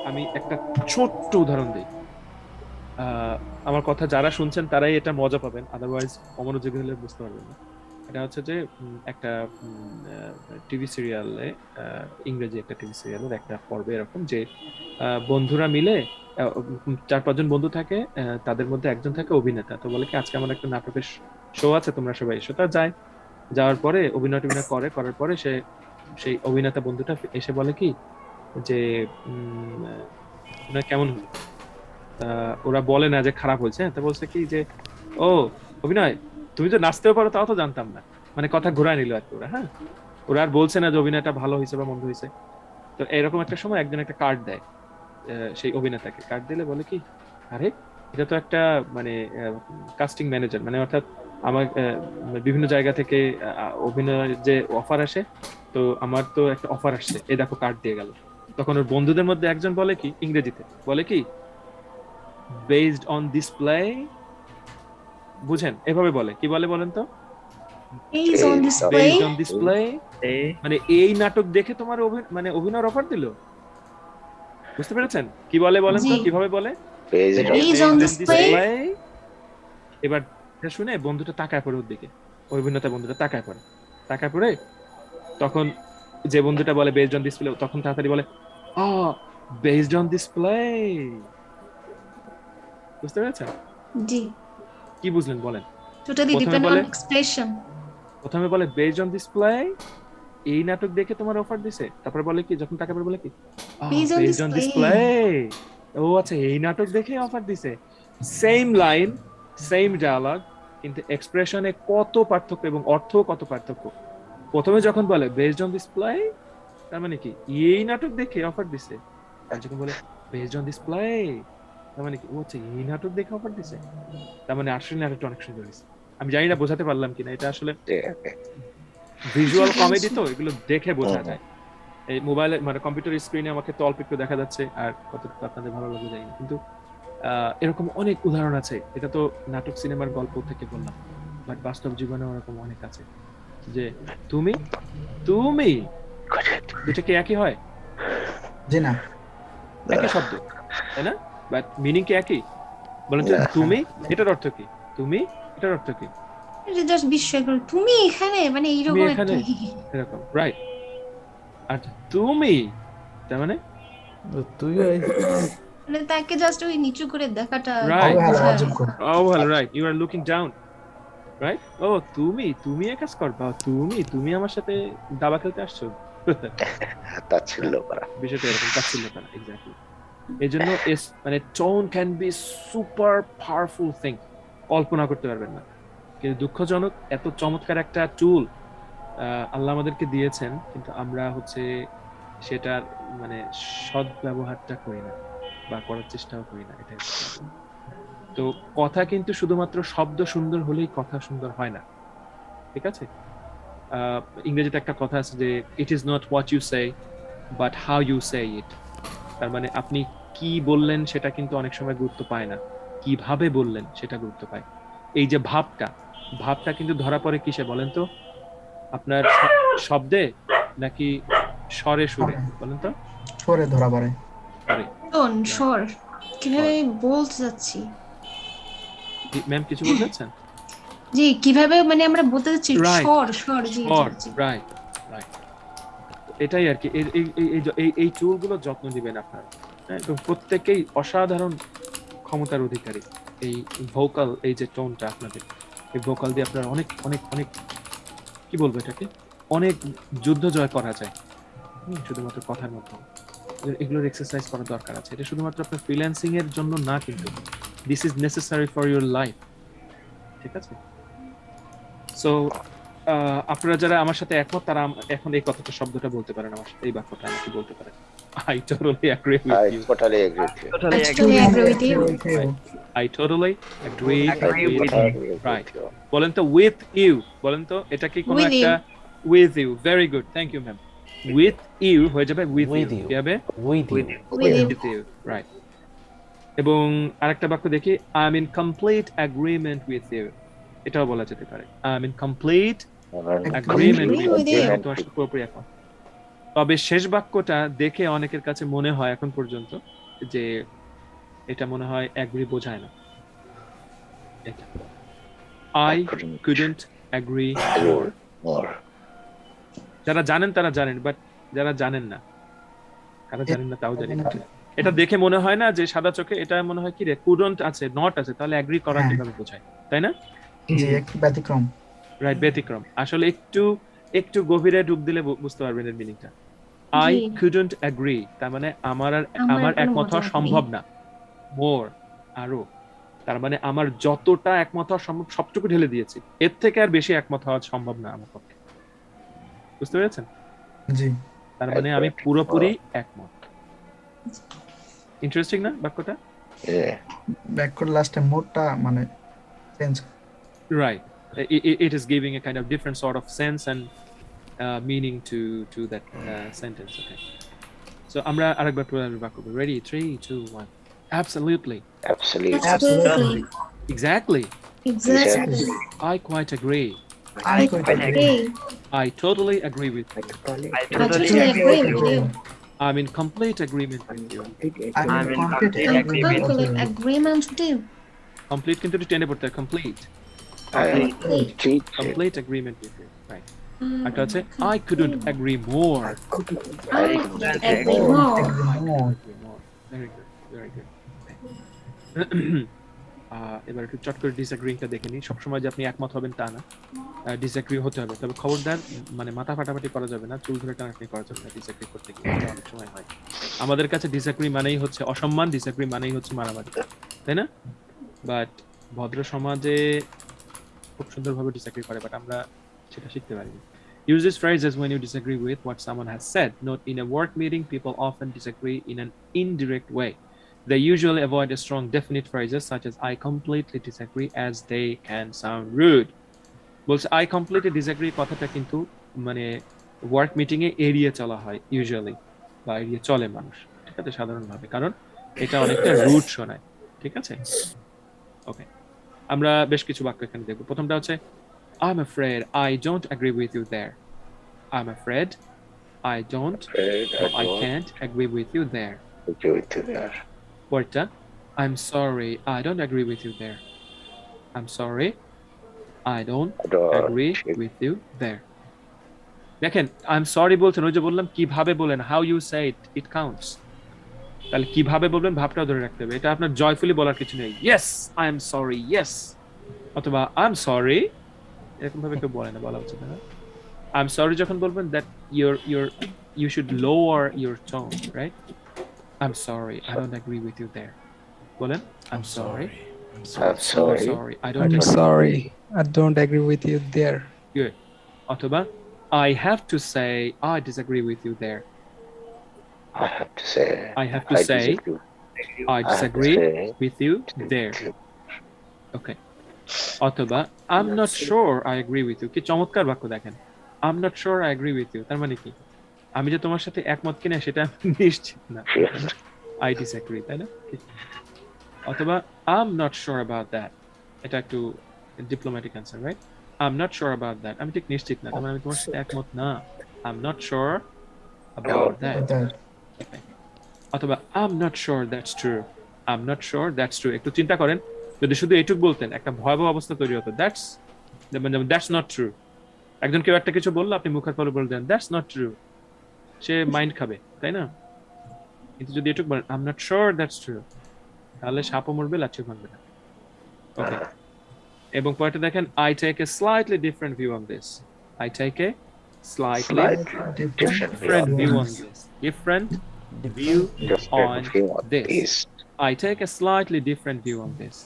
আমি একটা ছোট্ট উদাহরণ দিই আমার কথা যারা শুনছেন তারাই এটা মজা পাবেন আদারওয়াইজ অমনোযোগী হলে বুঝতে পারবেন না এটা হচ্ছে যে একটা টিভি সিরিয়ালে, ইংরেজি একটা টিভি সিরিয়ালের একটা পর্বে এরকম যে বন্ধুরা মিলে 4-5 জন বন্ধু থাকে, তাদের মধ্যে একজন থাকে অভিনেতা। তো বলে কি আজকে আমার একটা নাটকের শো আছে, তোমরা সবাই এসো। তা যায়, যাওয়ার পরে অভিনয় টভিনয় করার পরে সেই অভিনেতা বন্ধুটা এসে বলে কি যে অভিনয় কেমন হলো। ওরা বলে না যে খারাপ হয়েছে, তা বলছে কি যে ও অভিনয় তুমি তো নাচতেও পারো, তাও তো জানতাম না। মানে কথা ঘুরায় নিল আর কি ওরা। হ্যাঁ, ওরা আর বলছে না যে অভিনয়টা ভালো হয়েছে বা মন্দ হয়েছে। তো এরকম একটা সময় একজন একটা কার্ড দেয় সেই অভিনেতাকে। কার্ড দিলে বলে কি আরে এটা তো একটা মানে কাস্টিং ম্যানেজার, মানে অর্থাৎ আমার বিভিন্ন জায়গা থেকে অভিনয়ের যে অফার আসে, তো আমার তো একটা অফার আসছে, এই দেখো কার্ড দিয়ে গেল। তখন ওর বন্ধুদের মধ্যে একজন বলে কি ইংরেজিতে বলে কি বেসড অন দিস প্লে, বুঝেন এভাবে বলে কি বলে বলেন তো, Based on display. Based on this play, মানে এই নাটক দেখে তোমার মানে অভিনয়ের অফার দিল। বুঝতে পেরেছেন কি বলে বলেন তো, জি। কিভাবে বলে Based on Based on display. এবার এটা শুনে বন্ধুটা তাকায় পড়ে ওর দিকে, ওই অভিনেতা বন্ধুটা তাকায় পড়ে তখন যে বন্ধুটা বলে বেসড অন ডিসপ্লে, তখন তাড়াতাড়ি বলে বেসড অন ডিসপ্লে। বুঝতে পেরেছেন জি, কি বুঝলেন বলেন? totally প্রথমে depend on বলে- expression. প্রথমে বলে বেসড অন ডিসপ্লে, এই নাটক দেখে তোমার অফার দিছে। তারপরে বলে কি যখন তাকায় পড়ে বলে কি Based on based on display. Display. ও আচ্ছা, এই নাটক দেখে অফার দিছে। সেম লাইন, সেম ডায়ালগ, কিন্তু এক্সপ্রেশনে কত পার্থক্য এবং অর্থ কত পার্থক্য। প্রথমে যখন বলে বেসড অন ডিসপ্লে, তার মানে কি এই নাটক দেখে অফার দিছে। আর যখন বলে বেসড অন ডিসপ্লে, তার মানে কি ও আচ্ছা এই নাটক দেখে অফার দিছে, তার মানে আসলে নাটকটা অনেক সুন্দর হয়েছে। আমি জানি না বোঝাতে পারলাম কিনা, এটা আসলে ভিজুয়াল কমেডি, তো এগুলো দেখে বোঝা যায়। এই মোবাইলে মানে কম্পিউটার স্ক্রিনে আমাকে তো অল্প একটু দেখা যাচ্ছে, আর কতটুকু আপনাদের ভালো লাগে জানি না, কিন্তু এরকম অনেক উদাহরণ আছে। এটা তো নাটক সিনেমার গল্প থেকে বললাম, বাট বাস্তব জীবনে এরকম অনেক আছে যে তুমি তুমি দুটো কি একই হয়? জি না, একই শব্দ, তাই না? বাট মিনিং কি একই? বলেন তো, তুমি এটার অর্থ কি? তুমি এটার অর্থ কি? এটা জাস্ট বিস্ময়কর, তুমি এখানে মানে তুমি এইরকম এখানে একটা এরকম, রাইট? আচ্ছা তুমি তার মানে তুইও মানে তাকে জাস্ট ওই নিচু করে দেখাটা Right. অবহেলা বোঝায়। অযোগ্য। oh well, right, you are looking down, right? oh তুমি এক কাজ করবা, তুমি আমার সাথে দাবা খেলতে আসছো। তাচ্ছিল্য করা। বিষয়টা এরকম তাচ্ছিল্য করা, এক্স্যাক্টলি। এই জন্য মানে tone can be super powerful thing, কল্পনা করতে পারবেন না। কিন্তু দুঃখজনক, এত চমৎকার একটা টুল আল্লাহ আমাদেরকে দিয়েছেন, কিন্তু আমরা হচ্ছে সেটার মানে সৎ ব্যবহারটা করি না বা করার চেষ্টাও করি না। এটাই হচ্ছে problem। তো কথা কিন্তু শুধুমাত্র শব্দ সুন্দর হলেই কথা সুন্দর হয় না, ঠিক আছে? ইংরেজিতে একটা কথা আছে যে it is not what you say but how you say it. তার মানে আপনি কি বললেন সেটা কিন্তু অনেক সময় গুরুত্ব পায় না, কিভাবে বললেন সেটা গুরুত্ব পায়। এই যে ভাবটা কিন্তু ধরা পড়ে কিসে বলেন তো? আপনার শব্দে নাকি স্বরে সুরে? বলেন তো। সরে ধরা পড়ে। স্বরে। টোন, স্বর, কিভাবে বলতে যাচ্ছি। ম্যাম কিছু বলতে চাচ্ছেন? জি, কিভাবে মানে আমরা বলতে যাচ্ছি, Right. স্বর, জি জি। রাইট। এটাই আর কি। এই টুলগুলো যত্ন দিবেন আপনারা, হ্যাঁ? এবং প্রত্যেকেই অসাধারণ ক্ষমতার অধিকারী। এই ভোকাল, এই যে টোনটা আপনাদের, এই ভোকাল দিয়ে আপনারা অনেক অনেক অনেক কি বলবো এটাকে, অনেক যুদ্ধ জয় করা যায় শুধুমাত্র কথার মাধ্যমে। এগুলোর এক্সারসাইজ করার দরকার আছে। এটা শুধুমাত্র আপনার ফ্রিল্যান্সিং এর জন্য না, কিন্তু this is necessary for your life, ঠিক আছে? সো আপনারা যারা আমার সাথে একমত, তারা এখন এই কথাটা শব্দটা বলতে পারেন আমার সাথে, এই বাক্যটা আমাকে বলতে পারেন। I totally agree with I you. totally agree with you. Totally I agree. totally agree with you. I totally agree Agree with with you. you. Right. বলেন তো with you, বলেন তো এটা কি কোনো With একটা with you, very good, thank you ma'am. With you হয়ে যাবে with With you, you. কি হবে? With you With you. With you, right. এবং আরেকটা বাক্য দেখি, I'm in complete agreement with you, এটাও বলা যেতে পারে, I'm in complete agreement Agree with with you, you. আমি তোমার সাথে পুরোপুরি একমত। তবে শেষ বাক্যটা দেখে অনেকের কাছে মনে হয় এখন পর্যন্ত যে এটা মনে হয় এগ্রি বোঝায় না। এটা I couldn't agree Agree more. যারা জানেন তারা জানেন, বাট যারা জানেন না, কারা জানেন না তাও জানি না। এটা দেখে মনে হয় না যে সাদা চোখে, এটা মনে হয় কি রে কুডন্ট আছে, নট আছে, তাহলে এগ্রি করা হ্যাঁ। কিভাবে বোঝায়, তাই না? জি, একটু ব্যতিক্রম। রাইট, ব্যতিক্রম। আসলে একটু গভীরে ডুব দিলে বুঝতে পারবেন এর মিনিংটা। I G. কুডন্ট এগ্রি, তার মানে আমার আমার একমত হওয়া কোনো মতলব সম্ভব না। মোর, আরো, তার মানে আমার যতটা একমত হওয়া সম্ভব সবটুকু ঢেলে দিয়েছি, এর থেকে আর বেশি একমত হওয়া সম্ভব না আমার পক্ষে। বুঝতে পেরেছেন? জি, তার মানে আমি পুরোপুরি একমত। ইন্টারেস্টিং না বাক্যটা? Yeah. বাক্যর লাস্টে মোডটা মানে change. Right. It is giving a kind of different sort of sense and meaning to that sentence. Okay. So আমরা আরেকবার পুনরায় বাক্য বলবো। Ready? 3, 2, 1. Absolutely. Absolutely. Absolutely. Exactly. Exactly. I quite agree. I I quite quite agree. agree. I totally agree with you. I I totally totally agree agree with you. with you. I'm in complete agreement with you. I'm I'm in in complete complete agreement agreement. with you. Agreement with you. Complete কিন্তু টেনে পড়তে হয়, complete. I Complete. Complete agreement with you. Right. একটা হচ্ছে I couldn't agree more. I couldn't agree more. Agree more. Very good, very good. এবার একটু চট করে ডিসএগ্রিংটা দেখে নিই। সবসময় যে আপনি একমত হবেন তা না, ডিসএগ্রি হতে হবে, তবে খবরদার মানে মাথা ফাটাফাটি করা যাবে না, চুল ধরে টানাটানি করা যাবে না ডিসএগ্রি করতে গিয়ে। এটা অনেক সময় হয়। আমাদের কাছে ডিসএগ্রি মানেই হচ্ছে অসম্মান, ডিসএগ্রি মানেই হচ্ছে মারামারি, তাই না? বাট ভদ্র সমাজে খুব সুন্দরভাবে ডিসএগ্রি করে, বাট আমরা সেটা শিখতে পারিনি। Use these phrases when you disagree with what someone has said. Note, in a work meeting, people often disagree in an indirect way. They usually avoid a strong, definite phrases such as I completely disagree, as they can sound rude. বলছে I completely disagree কথাটা কিন্তু মানে work meeting এ এড়িয়ে চলা হয় usually, বা এড়িয়ে চলে মানুষ, ঠিক আছে, সাধারণভাবে, কারণ এটা অনেকটা রুড শোনায়। ঠিক আছে, ওকে। আমরা বেশ কিছু বাক্য এখানে দেখব। প্রথমটা হচ্ছে I'm afraid I don't agree with you there. I'm afraid I don't, I can't agree with you there. agree with you there. পরেরটা I'm sorry I don't agree with you there. I'm sorry I don't agree with you there. দেখেন I'm sorry বলছেন, ওই যে বললাম কিভাবে বলেন, how you say it counts. তাহলে কিভাবে বলবেন ভাবটাও ধরে রাখতে হবে। এটা আপনার জয়ফুলি বলার কিছু নেই, yes I am sorry, yes, অথবা I'm sorry, এরকম ভাবে কেউ বলে না, বলা উচিত না। I'm sorry যখন বলবেন that you should lower your tone, right? I'm sorry I don't agree with you there. বলেন I'm sorry I'm I'm sorry. sorry I don't I'm agree. sorry, I don't agree with you there. Good. অথবা I have to say I disagree with you there. I have to say. I have to say I disagree with you there. Okay. অথবা I'm not sure I agree with you. কি চমৎকার বাক্য দেখেন, I'm not sure I agree with you, তার মানে কি আমি যে তোমার সাথে একমত কিনা সেটা আমি নিশ্চিত না, I disagree, তাই না? অথবা I'm not sure about that, এটা একটু diplomatic answer, right? I'm not sure about that, আমি ঠিক নিশ্চিত না, তার মানে আমি তোমার সাথে একমত না, I'm not sure about that. Okay. অথবা I'm not sure that's true, I'm not sure that's true. একটু চিন্তা করেন, যদি শুধু এইটুক বলতেন একটা ভয়াবহ অবস্থা তৈরি হতো। That's not true. একজন কেউ একটা কিছু বললো, আপনি মুখের পরে বলতেন that's not true, say mind খাবে, তাই না? কিন্তু যদি এটুক বলেন I'm not sure that's true, তাহলে সাপও মরবে, লাঠিও ভাঙবে না। ওকে। এবং পরেরটা দেখেন I take a slightly different view on this. I take a slightly different view on this. Different view on this. I take a slightly different view on this.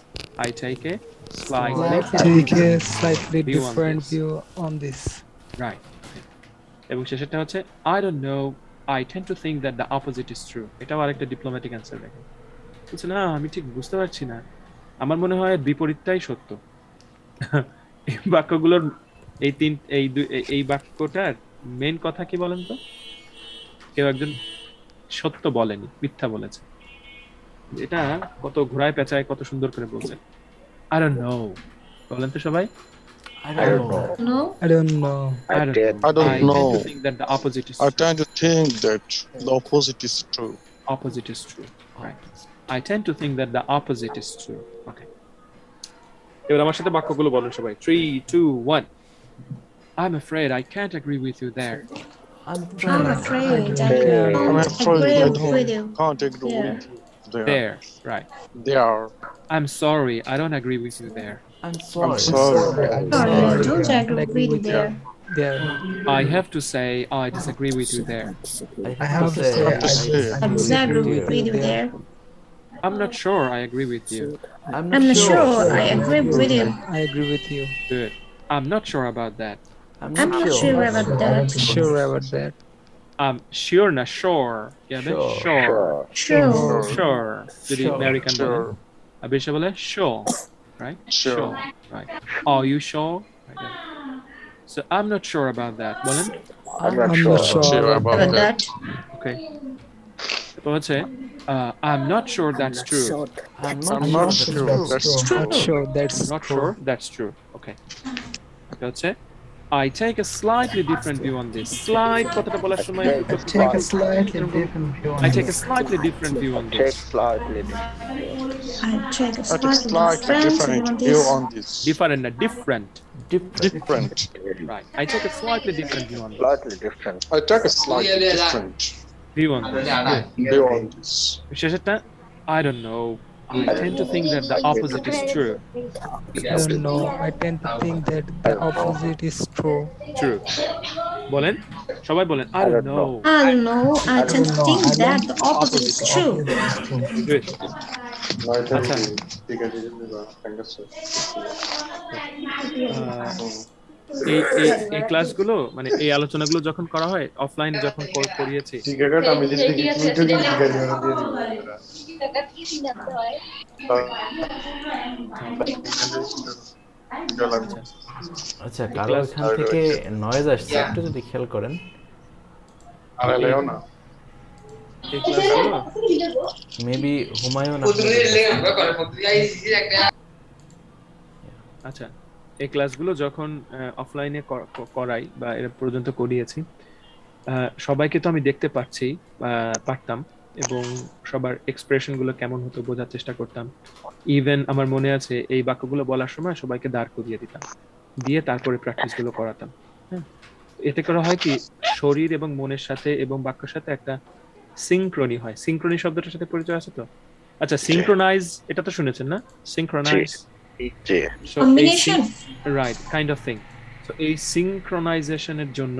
I take a slightly Take a slightly View on different this. view on this. right. Okay. এবং শেষেরটা হচ্ছে I don't know, I tend to think that the opposite is true. এটাও আরেকটা diplomatic answer দেখেন। বলছে না আমি ঠিক বুঝতে পারছি না, আমার মনে হয় বিপরীতটাই সত্য। এই বাক্যগুলোর এই বাক্যটার মেইন কথা কি বলেন তো? কেউ একজন সত্য বলেনি, মিথ্যা বলেছে। এটা কত ঘোড়ায় পেঁচায় কত সুন্দর করে বলছেন। I don't know, বলেন তো সবাই। I don't know. No? I don't know. I don't tend know. to think that the opposite is I true. tend to think that the opposite is true. Opposite is true. Right. I tend to think that the opposite is true. Okay. এবার আমার সাথে বাক্যগুলো বলেন সবাই। 3, 2, 1. I'm afraid I can't agree with you there. I'm I afraid I don't I'm can't afraid agree I with you. can't agree There. with you there. There, right. There. I'm sorry, I don't agree with you there. I'm I'm sorry. sorry. Sorry, I sorry, don't I agree agree with you with there. there. I have to say I disagree with you there. I have to say have to I say. I disagree agree with you there. I'm not sure I agree with you. I'm I'm not sure I I agree with you. I agree with you. Good. I'm not sure about that. I'm I'm not sure about that. Sure about that. I'm sure না sure কি হবে Sure. sure Sure. sure যদি Sure. American বলেন Sure. আর বেশি বলে sure right Sure. right are you sure right yeah. So I'm not sure about that বলেন I'm not I'm sure. not sure Sure about about About that. that. okay তো হচ্ছে I'm not sure that's true I'm I'm not sure that's true. Not sure that's I'm not true. sure that's true okay তো হচ্ছে I take a slightly different view on this slight কথাটা বলার সময় একটু চোখ take a slightly different view on I take a this. slightly different view on Take this slightly. I take a I take slightly slightly different different view view on on this. this. different na different different. Different. right I take a slightly different view on this Slightly different. I take a slightly different view on this good view on this. বিশেষটা I don't know I tend to think that the opposite is true I don't know. I tend to think that the opposite is true. true বলেন সবাই বলেন I don't know I don't know. I tend to think that the opposite is true. It's true. good আচ্ছা এই এই এই ক্লাসগুলো মানে এই আলোচনাগুলো যখন করা হয় অফলাইনে যখন করিয়েছি আচ্ছা কারো এখান থেকে নয়েজ আসছে একটু যদি খেয়াল করেন এই ক্লাসগুলো মেবি হুমায়ুন আচ্ছা এই ক্লাসগুলো যখন অফলাইনে করাই বা এর পর্যন্ত করিয়েছি সবাইকে তো আমি দেখতে পারতাম এবং সবার এক্সপ্রেশন গুলো কেমন হতো বোঝার চেষ্টা করতাম ইভেন আমার মনে আছে এই বাক্যগুলো বলার সময় সবাইকে দাঁড় করিয়ে দিতাম দিয়ে তারপরে প্র্যাকটিস গুলো করাতাম হ্যাঁ এতে করে হয় কি শরীর এবং মনের সাথে এবং বাক্যের সাথে একটা সিনক্রনি হয় সিনক্রনি শব্দটার সাথে পরিচয় আছে তো আচ্ছা সিনক্রোনাইজ এটা তো শুনেছেন না synchronise Combination. Right kind of thing so এই সিনক্রোনাইজেশনের জন্য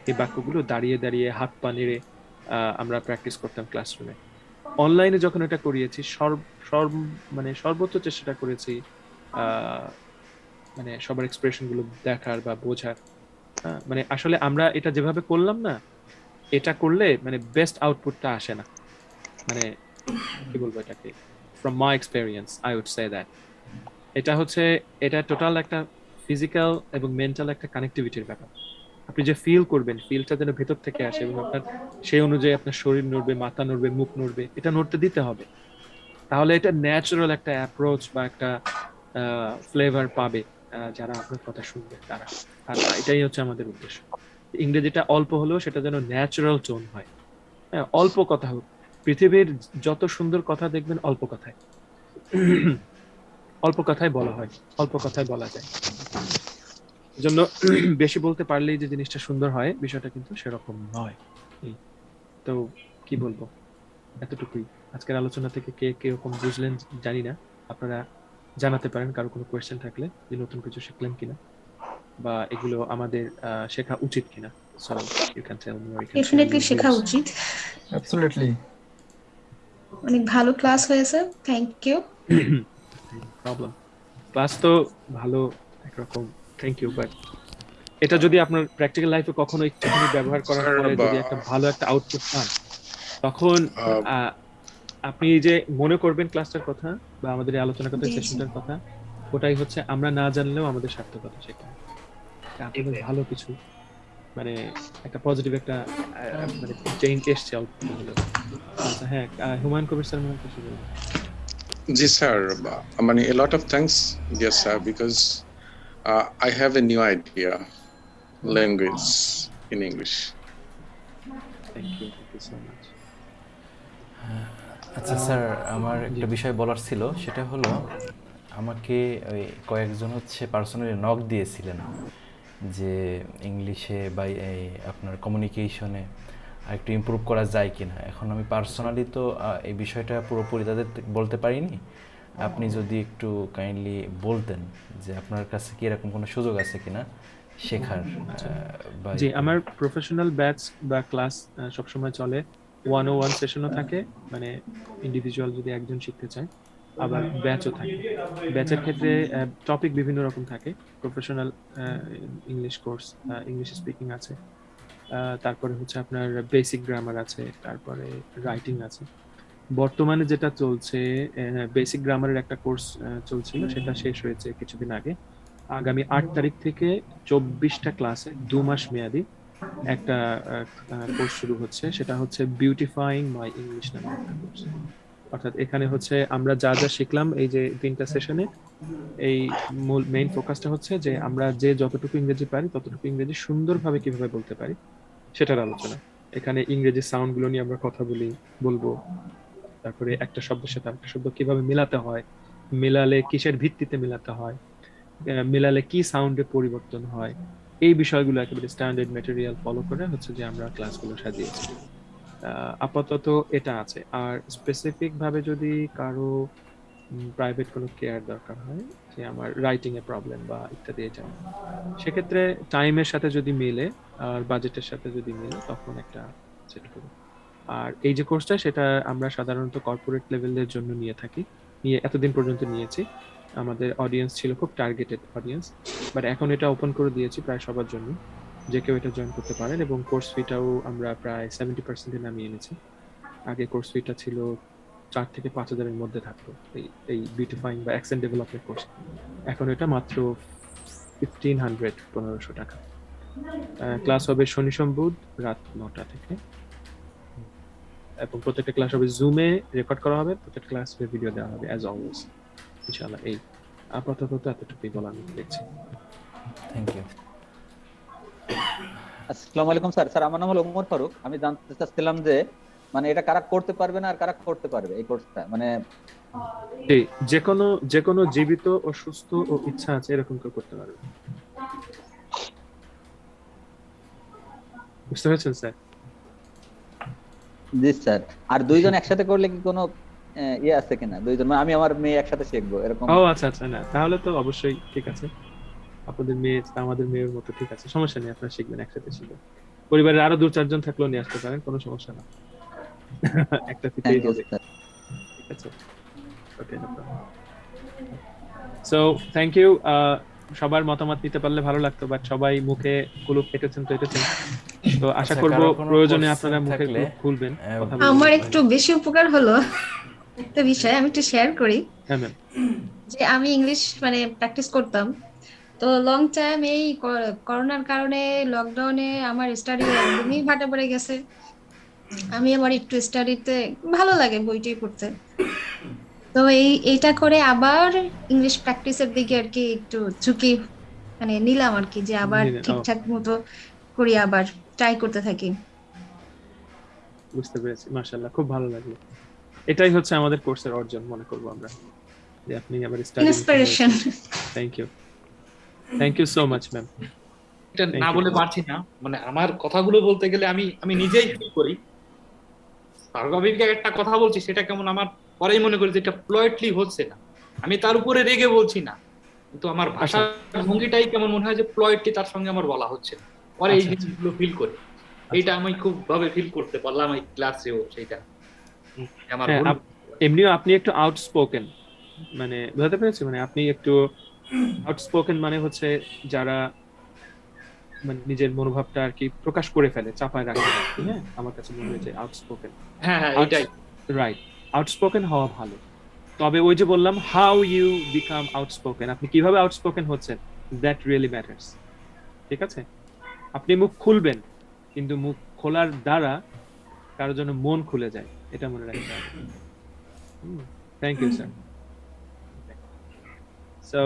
এই বাক্যগুলো দাঁড়িয়ে দাঁড়িয়ে হাত পা নেড়ে আমরা প্র্যাকটিস করতাম ক্লাসরুমে অনলাইনে যখন এটা করিয়েছি মানে সর্বোচ্চ চেষ্টাটা করেছি মানে সবার এক্সপ্রেশন গুলো দেখার বা বোঝার মানে আসলে আমরা এটা যেভাবে করলাম না এটা করলে মানে বেস্ট আউটপুটটা আসে না মানে কি বলবো এটাকে from my experience I would say that এটা টোটাল একটা ফিজিক্যাল এবং মেন্টাল একটা কানেক্টিভিটির ব্যাপার আপনি যে ফিল করবেন ফিলটা যেন ভেতর থেকে আসে এবং আপনার সেই অনুযায়ী আপনার শরীর নড়বে মাথা নড়বে মুখ নড়বে এটা নড়তে দিতে হবে তাহলে এটা ন্যাচারাল একটা অ্যাপ্রোচ বা একটা ফ্লেভার পাবে যারা আপনার কথা শুনবে তারা আর এটাই হচ্ছে আমাদের উদ্দেশ্য ইংরেজিটা অল্প হলেও সেটা যেন ন্যাচারাল টোন হয় হ্যাঁ অল্প কথা হোক পৃথিবীর যত সুন্দর কথা দেখবেন অল্প কথায় বলা হয় অল্প কথায় বলা যায় জন্য বেশি বলতে পারলেই যে জিনিসটা সুন্দর হয় বিষয়টা কিন্তু সেরকম নয় তো কি বলবো এতটুকুই আজকের আলোচনা থেকে কে কিরকম বুঝলেন জানি না আপনারা জানাতে পারেন কারো কোনো কোয়েশ্চেন থাকলে যে নতুন কিছু শিখলেন কিনা বা এগুলো আমাদের শেখা উচিত কিনা so you can tell me definitely শেখা উচিত Absolutely. অনেক ভালো ক্লাস হয়েছে থ্যাংক ইউ প্রবলেম ক্লাস তো ভালো একরকম থ্যাংক ইউ বাট এটা যদি আপনার প্র্যাকটিক্যাল লাইফে কখনো একটুখানি ব্যবহার করার পরে যদি একটা ভালো একটা আউটপুট পান তখন আপনি যে মনে করবেন ক্লাসটার কথা বা আমাদের এই আলোচনা করতে সেশনটার কথা ওটাই হচ্ছে আমরা না জানলেও আমাদের সার্থকতা সেটা আপনাদের ভালো কিছু মানে একটা পজিটিভ একটা মানে চেঞ্জ এসছে আউটপুট হলো আচ্ছা হ্যাঁ হুমায়ুন কবির স্যার মনে কিছু বলবেন Ji sir, a lot of thanks, yes sir, because I have a new idea, language in English. Thank you so much. আচ্ছা স্যার আমার একটা বিষয় বলার ছিল সেটা হলো আমাকে ওই কয়েকজন হচ্ছে পার্সোনালি নক দিয়েছিলেন যে ইংলিশে বা এই আপনার কমিউনিকেশনে আরেকটু ইমপ্রুভ করা যায় কিনা। এখন আমি পার্সোনালি তো এই বিষয়টা পুরোপুরি তাদের বলতে পারিনি। আপনি যদি একটু কাইন্ডলি বলতেন যে আপনার কাছে কি এরকম কোনো সুযোগ আছে কিনা শেখার বা জি, আমার প্রফেশনাল ব্যাচ বা ক্লাস সবসময় চলে, 101 সেশনও থাকে, মানে ইন্ডিভিজুয়াল যদি একজন শিখতে চায়, আবার ব্যাচও থাকে। ব্যাচের ক্ষেত্রে টপিক বিভিন্ন রকম থাকে। Professional English course, English speaking আছে, তারপরে হচ্ছে আপনার বেসিক গ্রামার আছে, তারপরে রাইটিং আছে। বর্তমানে যেটা চলছে, বেসিক গ্রামারের একটা কোর্স চলছিল, সেটা শেষ হয়েছে কিছুদিন আগে। আগামী 8 তারিখ থেকে 24টা ক্লাসে 2 মাস মেয়াদি একটা কোর্স শুরু হচ্ছে। সেটা হচ্ছে বিউটিফাইং মাই ইংলিশ নামে একটা কোর্স। অর্থাৎ এখানে হচ্ছে আমরা যা যা শিখলাম এই যে 3টা সেশনে, এই মূল মেইন ফোকাসটা হচ্ছে যে আমরা যে যতটুকু ইংরেজি পারি ততটুকু ইংরেজি সুন্দরভাবে কিভাবে বলতে পারি সেটার আলোচনা। এখানে ইংরেজি সাউন্ড গুলো নিয়ে আমরা কথা বলবো, তারপরে একটা শব্দের সাথে আরেকটা শব্দ কিভাবে মেলাতে হয়, মেলালে কিসের ভিত্তিতে মেলাতে হয়, মেলালে কি সাউন্ডে পরিবর্তন হয়, এই বিষয়গুলো একেবারে স্ট্যান্ডার্ড ম্যাটেরিয়াল ফলো করে হচ্ছে যে আমরা ক্লাসগুলো সাজিয়েছি। আপাতত এটা আছে। আর স্পেসিফিক ভাবে যদি কারো প্রাইভেট কোনো কেয়ার দরকার হয়, যে আমার রাইটিং এ প্রবলেম বা ইত্যাদি, এটা সেক্ষেত্রে টাইমের সাথে যদি মিলে আর বাজেটের সাথে যদি মিলে তখন একটা সেট করব। আর এই যে কোর্সটা, সেটা আমরা সাধারণত কর্পোরেট লেভেলের জন্য নিয়ে এতদিন পর্যন্ত নিয়েছি। আমাদের অডিয়েন্স ছিল খুব টার্গেটেড অডিয়েন্স, বাট এখন এটা ওপেন করে দিয়েছি প্রায় সবার জন্য, যে কেউ এটা জয়েন করতে পারেন। এবং কোর্স ফিটাও আমরা প্রায় 70% নামিয়ে এনেছি। আগে কোর্স ফিটা ছিল 4 থেকে 5 হাজারের মধ্যে থাকতো এই বিউটিফাইং বা অ্যাকসেন্ট ডেভেলপমেন্ট কোর্স। এখন এটা মাত্র 1500 টাকা। ক্লাস হবে শনি সোম বুধ রাত 9টা থেকে, এবং প্রত্যেকটা ক্লাস হবে জুমে রেকর্ড করা হবে, প্রত্যেকটা ক্লাসে ভিডিও দেওয়া হবে অ্যাজ অলওয়েজ ইনশাআল্লাহ। এই আপাতত এতটুকুই বলা আমি দেখছি। Thank you. আসসালামু আলাইকুম স্যার। স্যার, আমার নাম হলো ওমর ফারুক। আমি জানতে চাচ্ছিলাম যে মানে এটা কারা করতে পারবে না আর কারা করতে পারবে এই কোর্সটা, মানে যে কোনো জীবিত ও সুস্থ ও ইচ্ছা আছে এরকম কেউ করতে পারবে। বুঝতে পেরেছেন স্যার? জি স্যার। আর দুইজন একসাথে করলে কি কোনো ইয়ে আছে কিনা? দুইজন মানে আমি আমার মেয়ে একসাথে শিখবো এরকম? ও আচ্ছা আচ্ছা, না তাহলে তো অবশ্যই ঠিক আছে। আপনাদের মেয়ে আমাদের মেয়ের মতো ঠিক আছে, সমস্যা নেই, আপনারা শিখবেন, একসাথে শিখবেন। পরিবারের আরো 2-4 জন থাকলেও নিয়ে আসতে পারেন, কোনো সমস্যা না। একটা ফিতেই হবে, ঠিক আছে? Okay, no problem. So thank you. সবার মতামত নিতে পারলে ভালো লাগতো, বাট সবাই মুখে কুলুপ এঁটেছেন। তো আশা করব প্রয়োজনে আপনারা মুখে কুলুপ খুলবেন, কথা বলবেন। আমার একটু বেশি উপকার হলো একটা বিষয় আমি একটু শেয়ার করি। হ্যাঁ ম্যাম। যে আমি ইংলিশ মানে প্র্যাকটিস করতাম তো লং টাইম, এই করোনার কারণে লকডাউনে আমার স্টাডি একদমই ভাটা পড়ে গেছে। আমি আমার একটু স্টাডিতে ভালো লাগে বইটি পড়তে, তো এইটা করে আবার ইংলিশ প্র্যাকটিসের দিকে আর কি একটু ঝুঁকি মানে নিলাম আর কি, যে আবার ঠিকঠাক মতো করি, আবার ট্রাই করতে থাকি। বুঝতে পেরেছি, মাশাআল্লাহ, খুব ভালো লাগলো। এটাই হচ্ছে আমাদের কোর্সের অর্জন মনে করব আমরা, যে আপনি আবার study inspiration. Thank you so much ma'am. এটা না বলে পারছি না, মানে আমার কথাগুলো বলতে গেলে আমি নিজেই ফিল করি। স্বাভাবিক একটা কথা বলছি, সেটা কেমন আমার পরেই মনে করি যে এটা প্লয়েটলি হচ্ছে না। আমি তার উপরে রেগে বলছি না, কিন্তু আমার ভাষার ভঙ্গিটাই কেমন মনে হয় যে প্লয়েটলি তার সঙ্গে আমার বলা হচ্ছে না। পরে এই জিনিসগুলো ফিল করি, এইটা আমি খুব ভাবে ফিল করতে পারলাম এই ক্লাসেও। সেইটা আমার এমনিও আপনি একটু আউটস্পোকেন, মানে বুঝতে পেরেছি, মানে আপনি একটু আউটস্পোকেন মানে হচ্ছে যারা মানে নিজের মনোভাবটা আর কি প্রকাশ করে ফেলে, চাপায় রাখে। হ্যাঁ, আমার কাছে মনে হয় যে আউটস্পোকেন। হ্যাঁ এটাই রাইট, আউটস্পোকেন হওয়া ভালো। তবে ওই যে বললাম হাউ ইউ বিকাম আউটস্পোকেন, আপনি কিভাবে আউটস্পোকেন হচ্ছেন, দ্যাট রিয়েলি ম্যাটার্স। ঠিক আছে? আপনি মুখ খুলবেন, কিন্তু মুখ খোলার দ্বারা কারোর জন্য মন খুলে যায়, এটা মনে রাখতে হবে। Thank you sir. সো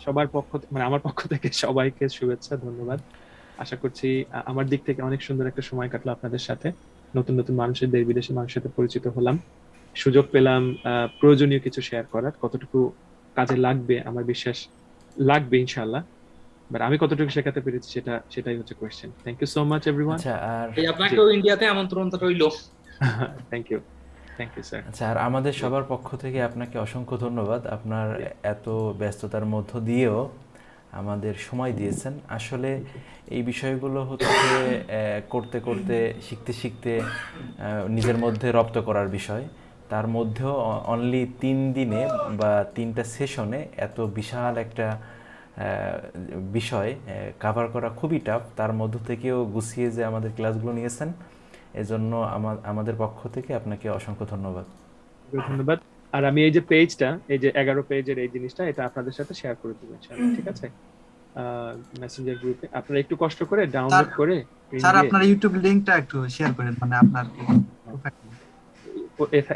সবার পক্ষ মানে আমার পক্ষ থেকে সবাইকে শুভেচ্ছা, ধন্যবাদ। আশা করছি আমার দিক থেকে অনেক সুন্দর একটা সময় কাটলো আপনাদের সাথে। নতুন নতুন মানুষের, দেশ বিদেশের মানুষের সাথে পরিচিত হলাম, সুযোগ পেলাম প্রয়োজনীয় কিছু শেয়ার করার। কতটুকু কাজে লাগবে আমার বিশ্বাস লাগবে ইনশাআল্লাহ। বাট আমি কতটুকু শেখাতে পেরেছি সেটাই হচ্ছে question. Thank you so much everyone. আচ্ছা আর এই আপনাকেও ইন্ডিয়াতে আমন্ত্রণ রইলো। Thank you sir. আচ্ছা আর আমাদের সবার পক্ষ থেকে আপনাকে অসংখ্য ধন্যবাদ। আপনার এত ব্যস্ততার মধ্য দিয়েও আমাদের সময় দিয়েছেন। আসলে এই বিষয়গুলো হচ্ছে করতে করতে শিখতে শিখতে নিজের মধ্যে রপ্ত করার বিষয়। তার মধ্যেও অনলি 3 দিনে বা 3টা সেশনে এত বিশাল একটা বিষয় কভার করা খুবই টাফ। তার মধ্য থেকেও গুছিয়ে যে আমাদের ক্লাসগুলো নিয়েছেন, এজন্য আমাদের পক্ষ থেকে আপনাকে অসংখ্য ধন্যবাদ। ধন্যবাদ। আর আমি এই যে পেজটা, এই যে 11 পেজের এই জিনিসটা, এটা আপনাদের সাথে শেয়ার করে দেব ইনশাআল্লাহ, ঠিক আছে? মেসেঞ্জার গ্রুপে আপনারা একটু কষ্ট করে ডাউনলোড করে স্যার আপনার ইউটিউব লিংকটা একটু শেয়ার করেন, মানে আপনার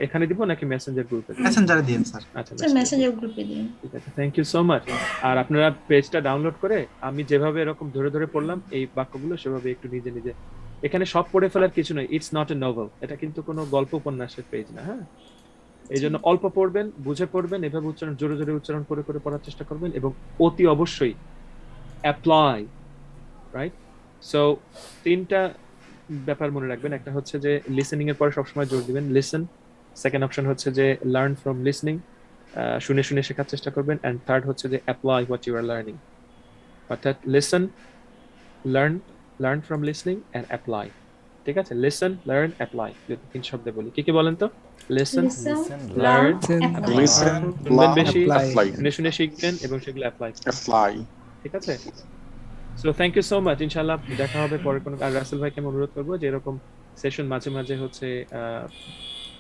এখানে দিব নাকি মেসেঞ্জার গ্রুপে? মেসেঞ্জারে দিন স্যার। আচ্ছা মেসেঞ্জার গ্রুপে দিন। ঠিক আছে, থ্যাংক ইউ সো মাচ। আর আপনারা পেজটা ডাউনলোড করে আমি যেভাবে এরকম ধরে ধরে পড়লাম এই বাক্যগুলো, সেভাবে একটু নিজে নিজে, এখানে সব পড়ে ফেলার কিছু নয়। ইটস নট এ নভেল, এটা কিন্তু কোনো গল্প উপন্যাসের পেজ না, হ্যাঁ? এই জন্য অল্প পড়বেন, বুঝে পড়বেন, এভাবে উচ্চারণ জোরে জোরে উচ্চারণ করে করে পড়ার চেষ্টা করবেন, এবং অতি অবশ্যই অ্যাপ্লাই, রাইট? সো 3টা ব্যাপার মনে রাখবেন। একটা হচ্ছে যে লিসেনিং এর পরে সবসময় জোর দিবেন, লিসেন। সেকেন্ড অপশন হচ্ছে যে লার্ন ফ্রম লিসনিং, শুনে শুনে শেখার চেষ্টা করবেন। এন্ড থার্ড হচ্ছে যে apply what you are learning, অর্থাৎ listen, learn from listening and apply. ঠিক আছে, লিসেন, লার্ন, অ্যাপ্লাই, যদি 3 শব্দে বলি, কি কি বলেন তো? লিসেন, লার্ন, Listen, শুনবেন বেশি, apply. শুনে শুনে শিখবেন এবং সেগুলো অ্যাপ্লাই। ঠিক আছে? So thank you so much. ইনশাআল্লাহ দেখা হবে পরে কোনো। আর রাসেল ভাইকে আমি অনুরোধ করবো যে এরকম সেশন মাঝে মাঝে হচ্ছে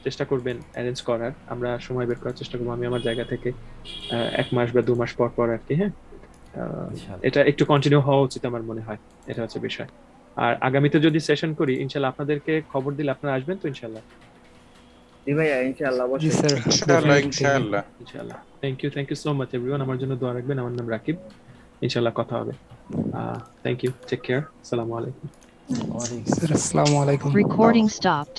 চেষ্টা করবেন অ্যারেঞ্জ করার। আমরা সময় বের করার চেষ্টা করবো, আমি আমার জায়গা থেকে 1 মাস বা 2 মাস পর পর আর কি, হ্যাঁ? এটা একটু কন্টিনিউ হওয়া উচিত আমার মনে হয়, এটা হচ্ছে বিষয়। আর আগামীতে যদি সেশন করি ইনশাআল্লাহ আপনাদেরকে খবর দিলে আপনারা আসবেন তো ইনশাআল্লাহ? জি ভাইয়া, ইনশাআল্লাহ জি অবশ্যই। স্যার, ইনশাআল্লাহ। Thank you so much everyone. আমার জন্য দোয়া রাখবেন। আমার নাম রাকিব। ইনশাআল্লাহ কথা হবে। থ্যাংক ইউ, টেক কেয়ার, আসসালামু আলাইকুম। স্যার আসসালামু আলাইকুম। Recording stopped.